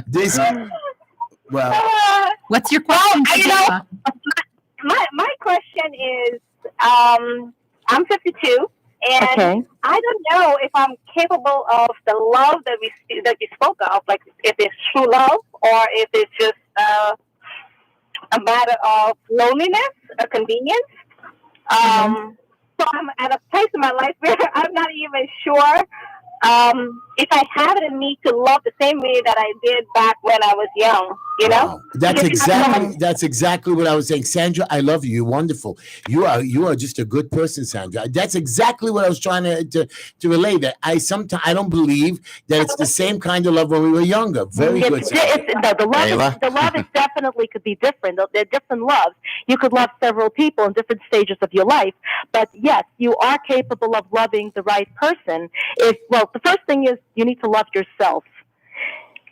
This, well, What's your question? you know- Sheila? My question is, I'm 52, and Okay. I don't know if I'm capable of the love that you spoke of, like if it's true love or if it's just a matter of loneliness or convenience. So I'm at a place in my life where I'm not even sure if I have it in me to love the same way that I did back when I was young. You know? wow. That's exactly what I was saying. Sandra, I love you. You're wonderful. You are just a good person, Sandra. That's exactly what I was trying to relay. That I don't believe that it's the same kind of love when we were younger. Very good, Sandra. The love is definitely could be different. They're different loves. You could love several people in different stages of your life, but yes, you are capable of loving the right person. The first thing is you need to love yourself.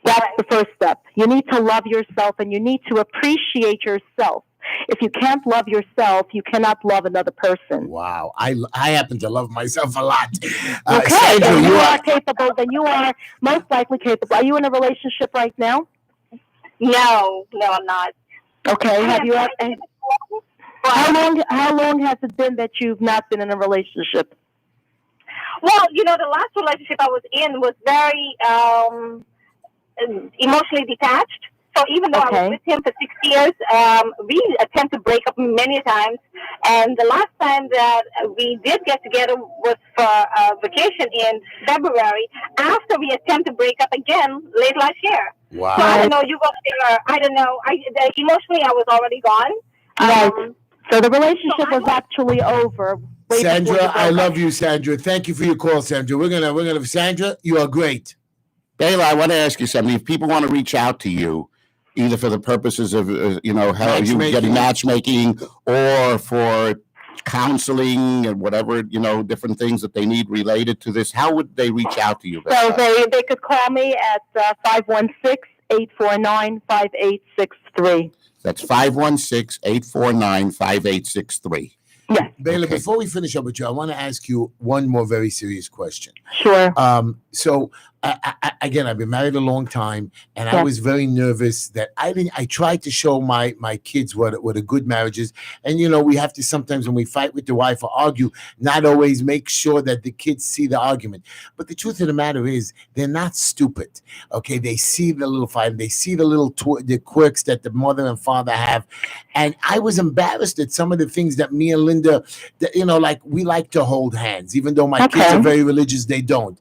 That's the first step. You need to love yourself, and you need to appreciate yourself. If you can't love yourself, you cannot love another person. Wow. I happen to love myself a lot. Okay, Sandra, if you are capable, then you are most likely capable. Are you in a relationship right now? No, I'm not. Okay. Have you? How long has it been that you've not been in a relationship? Well, the last relationship I was in was very emotionally detached. So even though I was with him for 6 years, we attempted to break up many times. And the last time that we did get together was for a vacation in February after we attempted to break up again late last year. Wow. So I don't know, you go there. I don't know. Emotionally, I was already gone. Right. So the relationship was actually over. Sandra, I love you, Sandra. Thank you for your call, Sandra. We're gonna Sandra, you are great. Bayla, I want to ask you something. If people want to reach out to you, either for the purposes of how are you getting matchmaking or for counseling and whatever different things that they need related to this, how would they reach out to you? So they could call me at 516-849-5863. That's 516-849-5863. Yes. Bayla, Okay. before we finish up with you, I want to ask you one more very serious question. Sure. So again, I've been married a long time, and I Yes. was very nervous that I tried to show my kids what a good marriage is. And we have to sometimes, when we fight with the wife or argue, not always make sure that the kids see the argument. But the truth of the matter is, they're not stupid. Okay, they see the little fight, they see the little the quirks that the mother and father have. And I was embarrassed at some of the things that me and Linda, like we like to hold hands, even though my kids are very religious, they don't.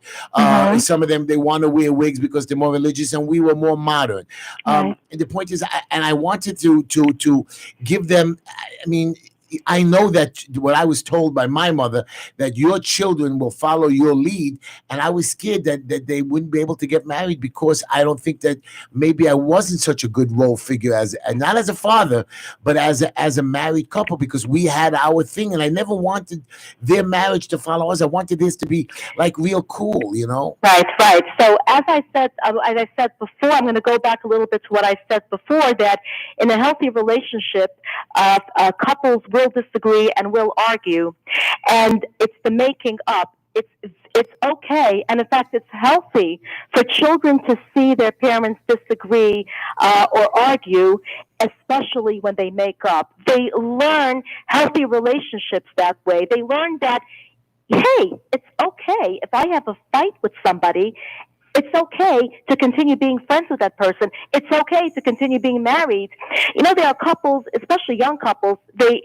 Some of them, they want to wear wigs because they're more religious, and we were more modern. And the point is, I wanted to give them, I mean, I know that what I was told by my mother, that your children will follow your lead, and I was scared that they wouldn't be able to get married because I don't think that maybe I wasn't such a good role figure not as a father, but as a married couple, because we had our thing, and I never wanted their marriage to follow us. I wanted this to be like real cool, Right. So as I said before, I'm going to go back a little bit to what I said before, that in a healthy relationship, couples will disagree and will argue, and it's the making up. It's okay, and in fact, it's healthy for children to see their parents disagree or argue, especially when they make up. They learn healthy relationships that way. They learn that, hey, it's okay if I have a fight with somebody. It's okay to continue being friends with that person. It's okay to continue being married. There are couples, especially young couples, they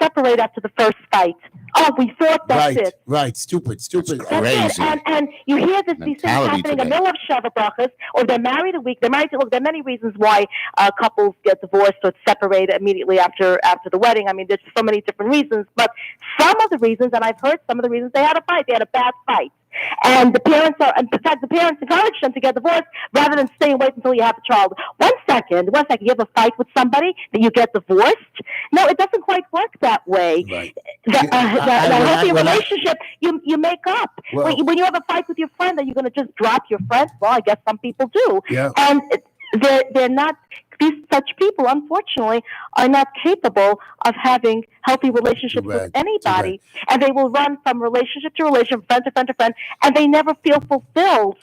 separate after the first fight. Oh, we thought that's it. Right. Stupid. Crazy. And you hear these things happening in the middle of Shabbat brachas, or they're married a week. They're married. Look, there are many reasons why couples get divorced or separate immediately after the wedding. I mean, there's so many different reasons. But some of the reasons, and I've heard some of the reasons, they had a fight. They had a bad fight. And the parents encourage them to get divorced rather than stay and wait until you have a child. One second, you have a fight with somebody that you get divorced? No, it doesn't quite work that way. Right. The healthy relationship, you make up. Well, when you have a fight with your friend, are you going to just drop your friend? Well, I guess some people do. Yeah. And they're not. Such people, unfortunately, are not capable of having healthy relationships with anybody, and they will run from relationship to relationship, friend to friend to friend, and they never feel fulfilled.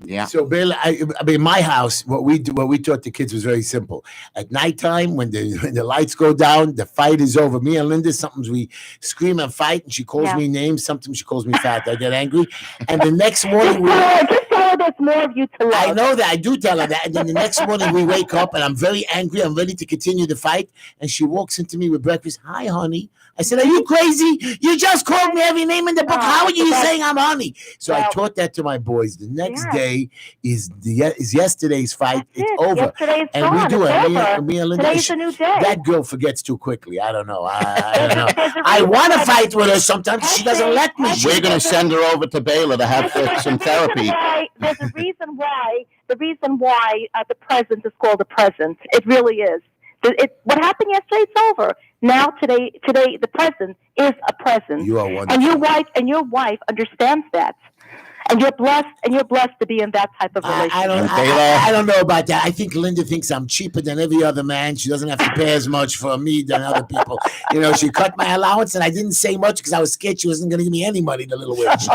Yeah. So, Bill, I mean, my house, what we taught the kids was very simple. At nighttime, when the lights go down, the fight is over. Me and Linda, sometimes we scream and fight, and she calls me names. Sometimes she calls me fat. I get angry, and the next morning just tell her there's more of you to love. I know that. I do tell her that. And then the next morning we wake up, and I'm very angry. I'm ready to continue the fight, and she walks into me with breakfast. Hi, honey. I said, are you crazy? You just called me every name in the book. How are you saying I'm honey? So I taught that to my boys. The next day is yesterday's fight. It's over. Yesterday's and gone. we do it. Me and Linda, today's a new day. That girl forgets too quickly. I don't know. I don't know. I want to fight with her sometimes. She doesn't let me. We're going to send her over to Bayla to have some therapy. There's a reason why. The reason why the present is called the present. It really is. What happened yesterday, it's over. Now, today, the present is a present. You are wonderful. And your wife understands that. And you're blessed to be in that type of relationship. I don't know about that. I think Linda thinks I'm cheaper than every other man. She doesn't have to pay as much for me than other people. She cut my allowance, and I didn't say much because I was scared she wasn't going to give me any money, the little witch.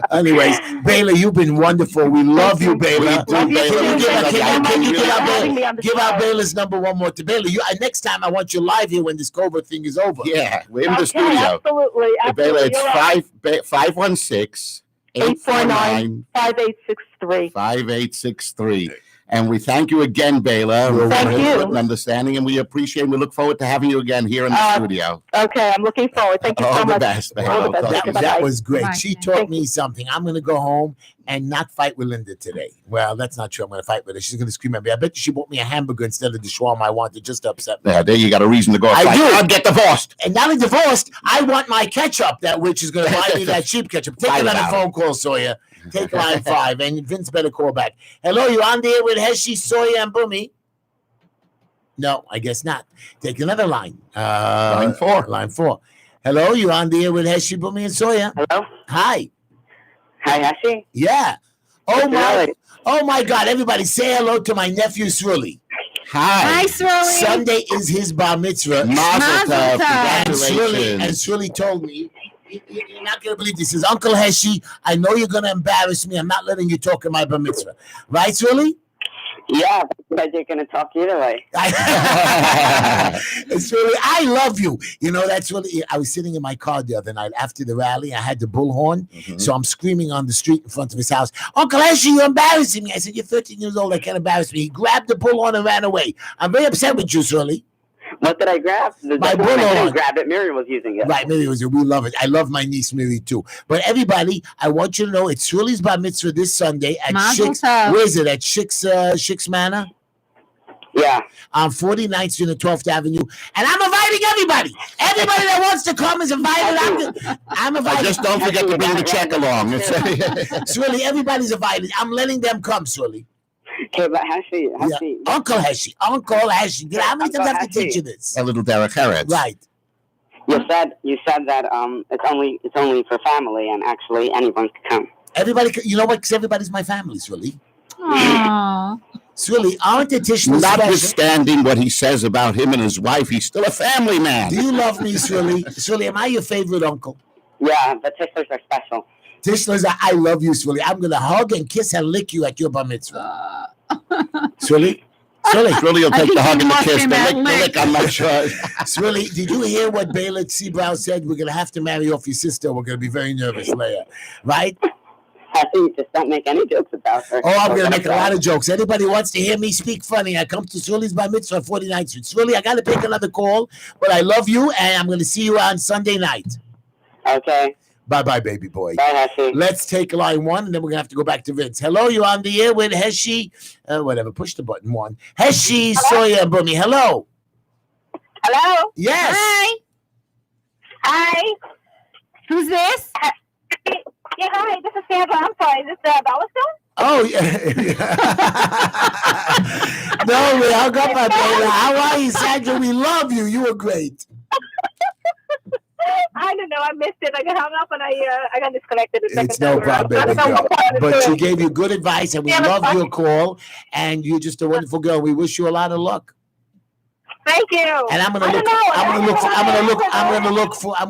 Anyways, Bayla, you've been wonderful. We love you, Bayla. Can you give out Bayla's number one more to Bayla? Next time I want you live here when this COVID thing is over. Yeah, we're in the studio. Absolutely. Bayla, it's 516 849 5863. 5863. And we thank you again, Bayla. Thank you. For understanding, and we appreciate and we look forward to having you again here in the studio. Okay, I'm looking forward. Thank you so much. All the best. That was great. Bye. She taught me something. I'm going to go home and not fight with Linda today. Well, that's not true. I'm going to fight with her. She's going to scream at me. I bet you she bought me a hamburger instead of the shawarma I wanted just to upset me. Yeah, there you got a reason to go. I do. I'll get divorced. And not only divorced, I want my ketchup, that which is going to buy me that cheap ketchup. Take another phone call, Sawyer. Take line 5, and Vince better call back. Hello, you on there with Heshy, Sawyer, and Boomy? No, I guess not. Take another line. Line 4. Line 4. Hello, you on there with Heshy, Boomy, and Sawyer? Hello? Hi. Hi, Heshy. Yeah. Oh my God! Everybody, say hello to my nephew Sruli. Hi, Shirley. Sunday is his bar mitzvah. Mazel tov. And Congratulations. Shirley told me, you're not going to believe this. He says, Uncle Heshy, I know you're going to embarrass me. I'm not letting you talk in my bar mitzvah. Right, Shirley? Yeah, but you're going to talk either way. It's really, I love you. You know, that's really, I was sitting in my car the other night after the rally. I had the bullhorn. So I'm screaming on the street in front of his house, Uncle Heshy, you're embarrassing me. I said, you're 13 years old. I can't embarrass me. He grabbed the bullhorn and ran away. I'm very upset with you, Shirley. What did I grab? My I bullhorn. didn't grab it. Miriam was using it. Right, Miri was. We love it. I love my niece Miri too. But everybody, I want you to know it's Shirley's bar mitzvah this Sunday at Mazel Shik's. tov. Where is it? At Shik's Manor Yeah. on 49th Street and 12th Avenue. And I'm inviting everybody. Everybody that wants to come is invited. I'm inviting. Just don't forget to bring the check along. Shirley, everybody's invited. I'm letting them come, Shirley. Okay, but Heshy. Yeah. Uncle Heshy. How many times I have to teach you this? A little Derek Heretz. Right. You said that it's only for family, and actually anyone can come. Everybody, you know what? Because everybody's my family, Shirley. Aww. Shirley, aren't the Tishnas special? Notwithstanding what he says about him and his wife, he's still a family man. Do you love me, Shirley? Shirley, am I your favorite uncle? Yeah, the Tishlers are special. Tishlers, I love you, Shirley. I'm going to hug and kiss and lick you at your bar mitzvah. Shirley? Really, you'll I take think the hug you and the lost kiss. him The at lick, I'm not sure. Shirley, did you hear what Baylor Seabrow said? We're going to have to marry off your sister. We're going to be very nervous, Leah. Right? Heshy, just don't make any jokes about her. Oh, I'm going to make a lot of jokes. Anybody wants to hear me speak funny, I come to Shirley's bar mitzvah on 49th Street. Shirley, I got to take another call, but I love you, and I'm going to see you on Sunday night. Okay. Bye-bye, baby boy. Bye, Heshy. Let's take line one, and then we're going to have to go back to Vince. Hello, you're on the air with Heshy. Whatever, push the button one. Heshy, Soya, Bumi. Hello. Hello? Yes. Hi. Hi. Who's this? Yeah, hi. This is Sandra. I'm sorry. Is this Bellastone? Oh, yeah. No, we hung up on Baylor. How are you, Sandra? We love you. You were great. I don't know. I missed it. I got hung up and I got disconnected. It's no problem, baby girl. But she gave you good advice, and we love your call. And you're just a wonderful girl. We wish you a lot of luck. Thank you. And I'm gonna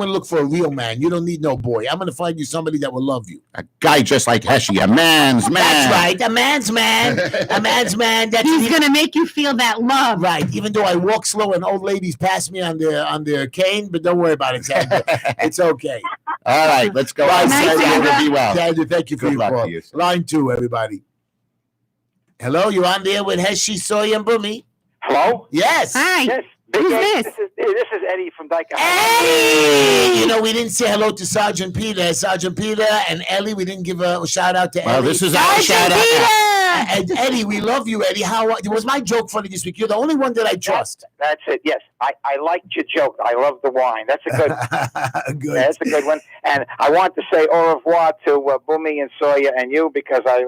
look for a real man. You don't need no boy. I'm gonna find you somebody that will love you. A guy just like Heshy, a man's man. That's right, a man's man. A man's man. He's going to make you feel that love. Right. Even though I walk slow and old ladies pass me on their cane, but don't worry about it, Sandra. It's okay. All right, let's go. Bye, Nice, Sandra. Sandra. Be well. Sandra, thank you for Good your luck call. to you. Line 2, everybody. Hello, you're on there with Heshy, Soy, and Bumi. Hello? Yes. Hi. Yes. Who's Big this? This is Eddie from Dyke. Eddie! You know, we didn't say hello to Sergeant Peter. Sergeant Peter and Ellie, we didn't give a shout out to Well, Ellie. this is our shout out. And Eddie, we love you, Eddie. Was my joke funny this week? You're the only one that I trust. That's it. Yes, I liked your joke. I love the wine. That's a good. Good. That's a good one. And I want to say au revoir to Bumi and Sawyer and you because I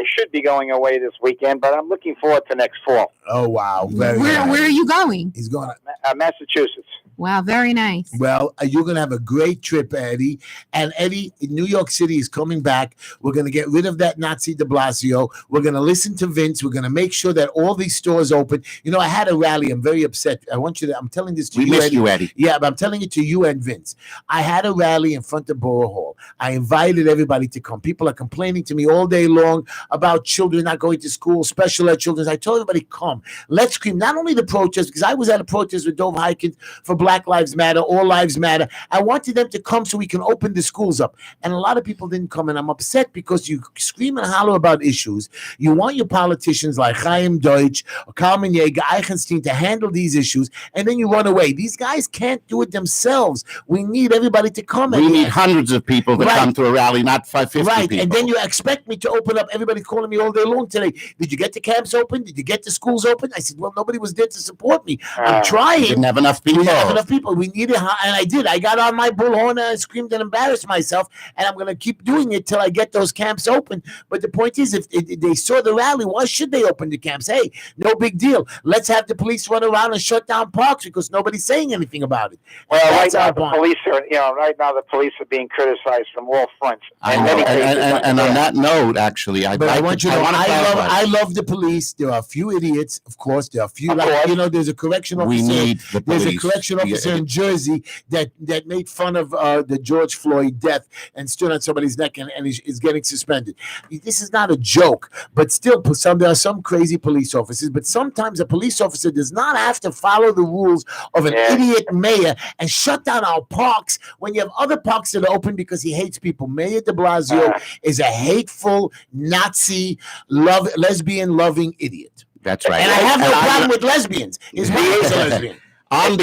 should be going away this weekend, but I'm looking forward to next fall. Oh, wow. Very Where nice. are you going? He's going. Massachusetts. Wow, very nice. Well, you're going to have a great trip, Eddie. And Eddie, New York City is coming back. We're going to get rid of that Nazi de Blasio. We're going to listen to Vince. We're going to make sure that all these stores open. You know, I had a rally. I'm very upset. I'm telling this to We you, missed Eddie. you, Eddie. Yeah, but I'm telling it to you and Vince. I had a rally in front of Borough Hall. I invited everybody to come. People are complaining to me all day long about children not going to school, special ed children. I told everybody, come. Let's scream. Not only the protest, because I was at a protest with Dov Hyken for Black Lives Matter, All Lives Matter. I wanted them to come so we can open the schools up. And a lot of people didn't come, and I'm upset because you scream and holler about issues. You want your politicians like Chaim Deutsch, Carmen Yeager, Eichenstein to handle these issues, and then you run away. These guys can't do it themselves. We need everybody to come. We need hundreds of people to come to a rally, not 550 Right, people. and then you expect me to open up. Everybody's calling me all day long today. Did you get the camps open? Did you get the schools open? I said, well, nobody was there to support me. I'm trying. Didn't have enough people. We have of people. We needed, and I did. I got on my bullhorn and I screamed and embarrassed myself, and I'm going to keep doing it till I get those camps open. But the point is, if they saw the rally, why should they open the camps? Hey, no big deal. Let's have the police run around and shut down parks because nobody's saying anything about it. Well, right now the police are, right now the police are being criticized from all fronts. And on that note, actually, I want you to know, I love the police. There are a few idiots, of course. There are a few, there's a correction officer. There's a correction officer in Jersey that made fun of the George Floyd death and stood on somebody's neck and is getting suspended. This is not a joke, but still, there are some crazy police officers. But sometimes a police officer does not have to follow the rules of an idiot mayor and shut down our parks when you have other parks that are open because he hates people. Mayor de Blasio is a hateful Nazi, lesbian-loving idiot. That's right. And I have no problem with lesbians. His wife is a lesbian. On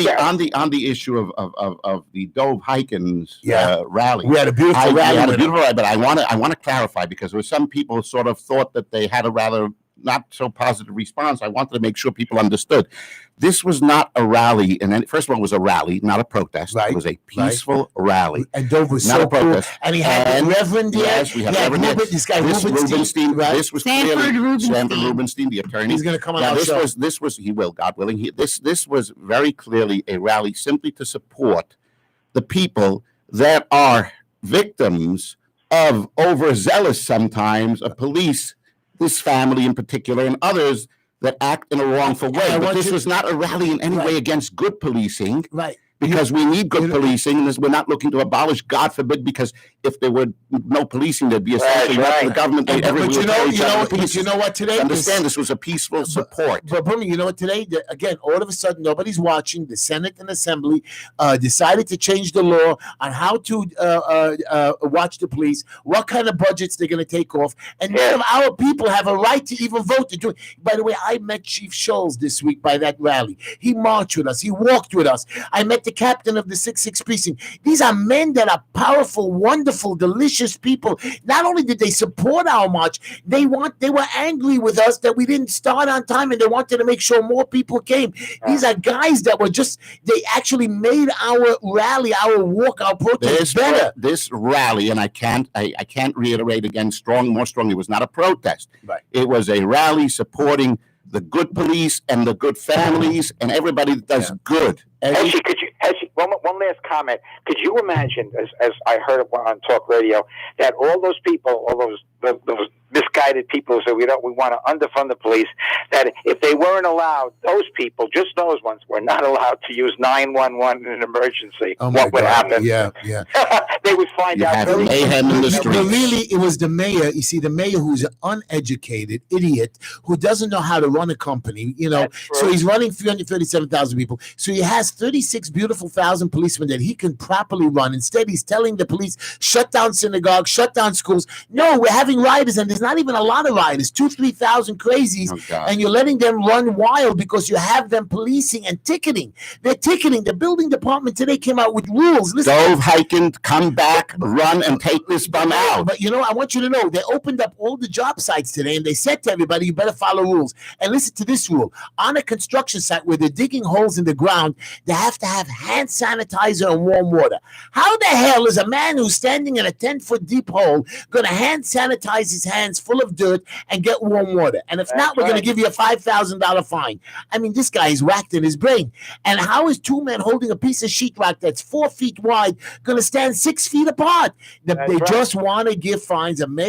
the issue of the Dove Hikins rally, we had a beautiful rally. But I want to clarify, because there were some people who sort of thought that they had a rather not so positive response. I wanted to make sure people understood. This was not a rally, and first of all, it was a rally, not a protest. Right. It was a peaceful rally. And Dove was not so a protest. Cool. And he had the Reverend there. Yes, we had Reverend there. This guy Rubenstein. Right? This was Stanford Rubenstein, the attorney. He's going to come on our show. This was, he will, God willing. This was very clearly a rally simply to support the people that are victims of overzealous, sometimes, of police, this family in particular, and others that act in a wrongful way. But this was not a rally in any way against good policing. Right. Because we need good policing, and we're not looking to abolish, God forbid, because if there were no policing, there'd be essentially the government. But you know what today? Understand, this was a peaceful support. But Bernie, you know what today? Again, all of a sudden, nobody's watching. The Senate and Assembly decided to change the law on how to watch the police, what kind of budgets they're going to take off, and none of our people have a right to even vote to do it. By the way, I met Chief Scholes this week by that rally. He marched with us. He walked with us. I met the captain of the 6-6 precinct. These are men that are powerful, wonderful, delicious people. Not only did they support our march, they were angry with us that we didn't start on time, and they wanted to make sure more people came. These are guys that were they actually made our rally, our walk, our protest better. This rally, and I can't reiterate again more strongly, it was not a protest. Right. It was a rally supporting the good police and the good families and everybody that does good. Heshy, one last comment. Could you imagine, as I heard on talk radio, that all those people, all those misguided people who say we want to underfund the police, that if they weren't allowed, those people, just those ones, were not allowed to use 911 in an emergency. What would happen? Yeah. They would find out. Mayhem in the streets. But really, it was the mayor. You see, the mayor who's an uneducated idiot who doesn't know how to run a company. So he's running 337,000 people. So he has 36 beautiful thousand policemen that he can properly run. Instead, he's telling the police, shut down synagogues, shut down schools. No, we're having rioters, and there's not even a lot of rioters, 2,000-3,000 crazies, and you're letting them run wild because you have them policing and ticketing. They're ticketing. The building department today came out with rules. Dove hiking, come back, run, and take this bum out. But I want you to know, they opened up all the job sites today, and they said to everybody, you better follow rules. And listen to this rule. On a construction site where they're digging holes in the ground, they have to have hand sanitizer and warm water. How the hell is a man who's standing in a 10-foot deep hole going to hand sanitize his hands full of dirt and get warm water? And if not, we're going to give you a $5,000 fine. I mean, this guy is whacked in his brain. And how is two men holding a piece of sheetrock that's 4 feet wide going to stand 6 feet apart? They just want to give fines. And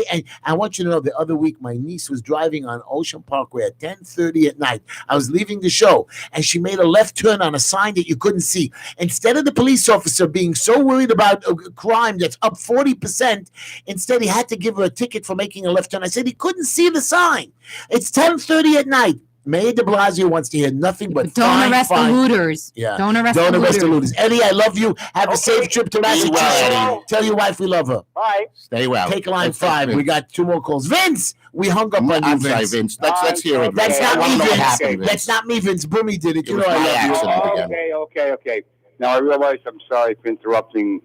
I want you to know, the other week, my niece was driving on Ocean Parkway at 10:30 at night. I was leaving the show, and she made a left turn on a sign that you couldn't see. Instead of the police officer being so worried about a crime that's up 40%, instead he had to give her a ticket for making a left turn. I said he couldn't see the sign. It's 10:30 at night. Mayor de Blasio wants to hear nothing but don't arrest the looters. Yeah. Don't arrest the looters. Eddie, I love you. Have a safe trip to Massachusetts. Tell your wife we love her. Bye. Stay well. Take line 5. We got 2 more calls. Vince, we hung up on you, Vince. Sorry, Vince. Let's hear it. That's not me, Vince. That's not me, Vince. Boomy did it. You know I love you. Okay. Now I realize I'm sorry for interrupting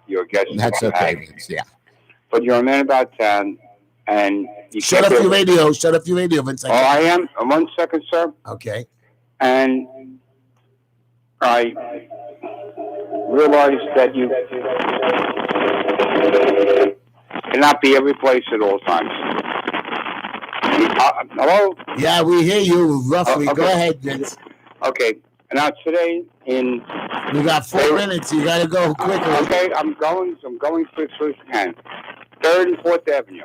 your guest. That's okay, Vince. Yeah. But you're a man about town. And you shut up your radio. Shut up your radio, Vince. I am. 1 second, sir. Okay. And I realize that you cannot be every place at all times. Hello? Yeah, we hear you roughly. Okay. Go ahead, Vince. Okay. Now today in We got 4 minutes. You got to go quickly. Okay, I'm going quick as I can. 3rd and 4th Avenue.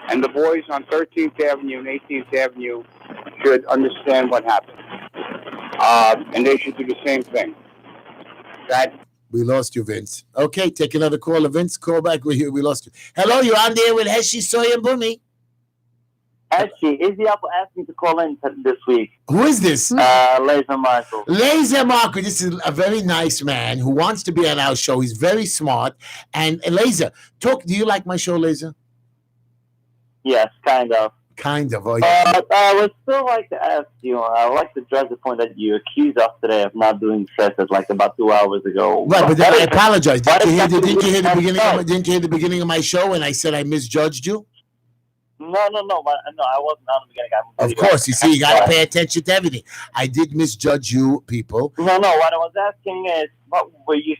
And the boys on 13th Avenue and 18th Avenue should understand what happened. And they should do the same thing. We lost you, Vince. Okay, take another call. Vince, call back. We lost you. Hello, you're on there with Heshy, Soy, and Bumi. Heshy, Izzy Apple asked me to call in this week. Who is this? Laser Michael. Laser Marco. This is a very nice man who wants to be on our show. He's very smart. And Laser, do you like my show, Laser? Yes, kind of. Kind of. Oh, yeah. I would still like to ask you, I would like to address the point that you accused us today of not doing sessions like about 2 hours ago. Right, but then I apologize. Didn't you hear the beginning of my show when I said I misjudged you? No, I wasn't on the beginning. Of course, you see, you got to pay attention to everything. I did misjudge you, people. No, what I was asking is, what were you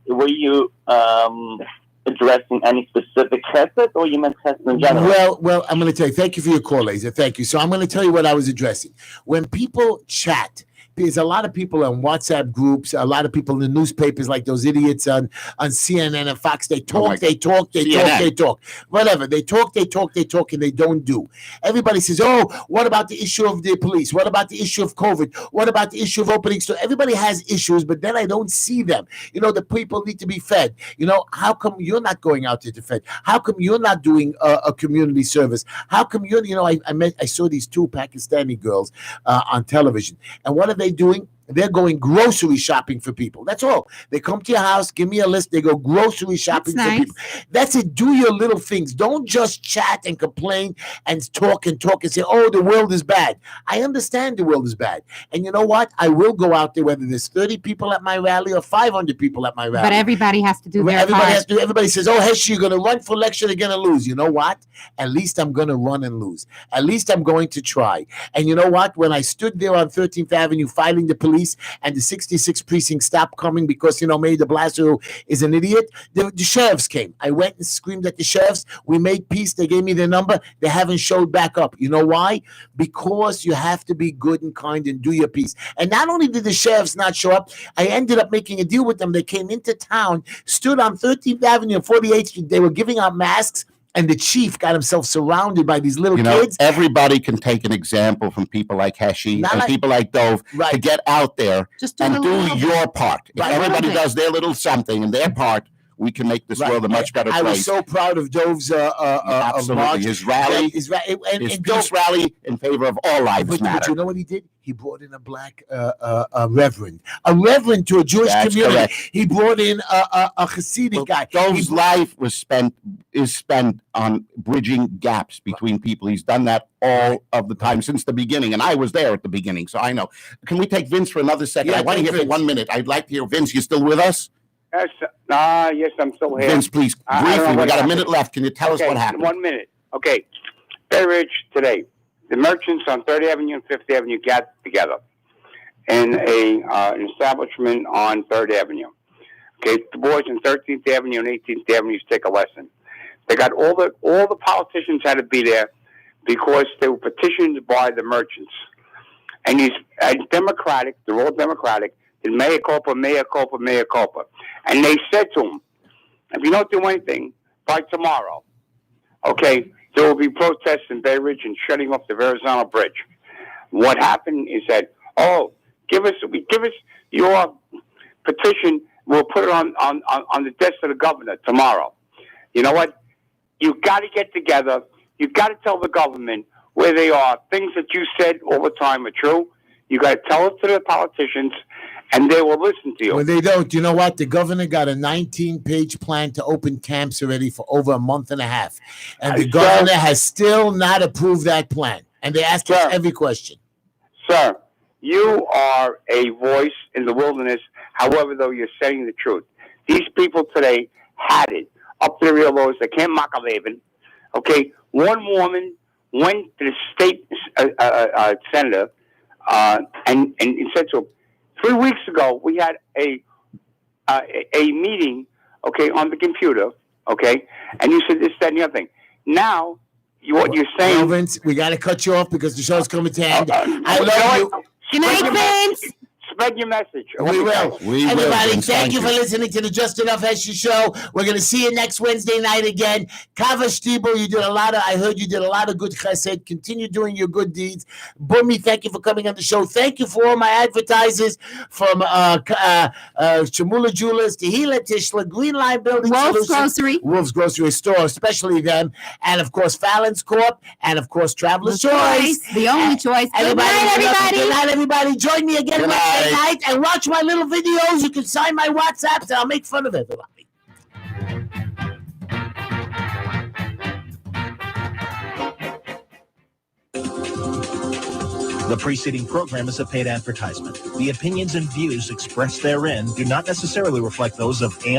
were you addressing any specific chesed, or you meant chesed in general? Well, I'm going to tell you. Thank you for your call, Laser. Thank you. So I'm going to tell you what I was addressing. When people chat, there's a lot of people on WhatsApp groups, a lot of people in the newspapers, like those idiots on CNN and Fox. They talk. Whatever. They talk, and they don't do. Everybody says, oh, what about the issue of the police? What about the issue of COVID? What about the issue of opening stores? Everybody has issues, but then I don't see them. The people need to be fed. How come you're not going out to defend? How come you're not doing a community service? How come I saw these 2 Pakistani girls on television, and what are they doing? They're going grocery shopping for people. That's all. They come to your house, give me a list. They go grocery shopping for people. That's it. Do your little things. Don't just chat and complain and talk and say, oh, the world is bad. I understand the world is bad. And you know what? I will go out there, whether there's 30 people at my rally or 500 people at my rally. But everybody has to do their part. Everybody says, oh, Heshy, you're going to run for election, you're going to lose. You know what? At least I'm going to run and lose. At least I'm going to try. And you know what? When I stood there on 13th Avenue fighting the police, and the 66th precinct stopped coming because, Mayor de Blasio is an idiot, the sheriffs came. I went and screamed at the sheriffs. We made peace. They gave me their number. They haven't showed back up. You know why? Because you have to be good and kind and do your piece. And not only did the sheriffs not show up, I ended up making a deal with them. They came into town, stood on 13th Avenue and 48th Street. They were giving out masks. And the chief got himself surrounded by these little kids. Everybody can take an example from people like Heshy and people like Dove to get out there and do your part. If everybody does their little something and their part, we can make this world a much better place. I was so proud of Dove's absolutely. His rally, his peace rally in favor of all lives matter. But you know what he did? He brought in a black reverend to a Jewish community. Correct. He brought in a Hasidic guy. Dove's life is spent on bridging gaps between people. He's done that all of the time since the beginning, and I was there at the beginning, so I know. Can we take Vince for another second? I want to hear for 1 minute. I'd like to hear Vince. You still with us? Yes, I'm still here. Vince, please, briefly, we got a minute left. Can you tell us what happened? 1 minute. Okay. Bay Ridge today. The merchants on 3rd Avenue and 5th Avenue got together in an establishment on 3rd Avenue. Okay, the boys on 13th Avenue and 18th Avenue take a lesson. They got all the politicians had to be there because they were petitioned by the merchants. And he's Democratic, they're all Democratic. Mea culpa, mea culpa, mea culpa. And they said to him, if you don't do anything by tomorrow, okay, there will be protests in Bay Ridge and shutting off the Verrazano Bridge. What happened is that, give us your petition. We'll put it on the desk of the governor tomorrow. You know what? You got to get together. You got to tell the government where they are. Things that you said all the time are true. You got to tell it to the politicians, and they will listen to you. Well, they don't. You know what? The governor got a 19-page plan to open camps already for over a month and a half. And the governor has still not approved that plan. And they ask us every question. Sir, you are a voice in the wilderness. However, though, you're saying the truth. These people today had it up to the real lows. They can't mock a Laban. Okay? One woman went to the state senator and said to him, 3 weeks ago, we had a meeting, okay, on the computer, okay, and you said this, that, and the other thing. Now, what you're saying... Well, Vince, we got to cut you off because the show's coming to end. I love you. Good night, Vince. Spread your message. We will. Everybody, Vince, thank you for listening to the Just Enough Heshy Show. We're going to see you next Wednesday night again. Kava Stiebel, I heard you did a lot of good chesed. Continue doing your good deeds. Bumi, thank you for coming on the show. Thank you for all my advertisers from Chamula Jewelers, Tehila Tishla, Green Line Building Wolf's Solutions, Grocery. Wolf's Grocery Store, especially them, and of course Fallon's Corp, and of course Traveler's Choice. The only choice. Good night, everybody. Good night, everybody. Join me again Good Wednesday night. night and watch my little videos. You can sign my WhatsApps and I'll make fun of everybody. The preceding program is a paid advertisement. The opinions and views expressed therein do not necessarily reflect those of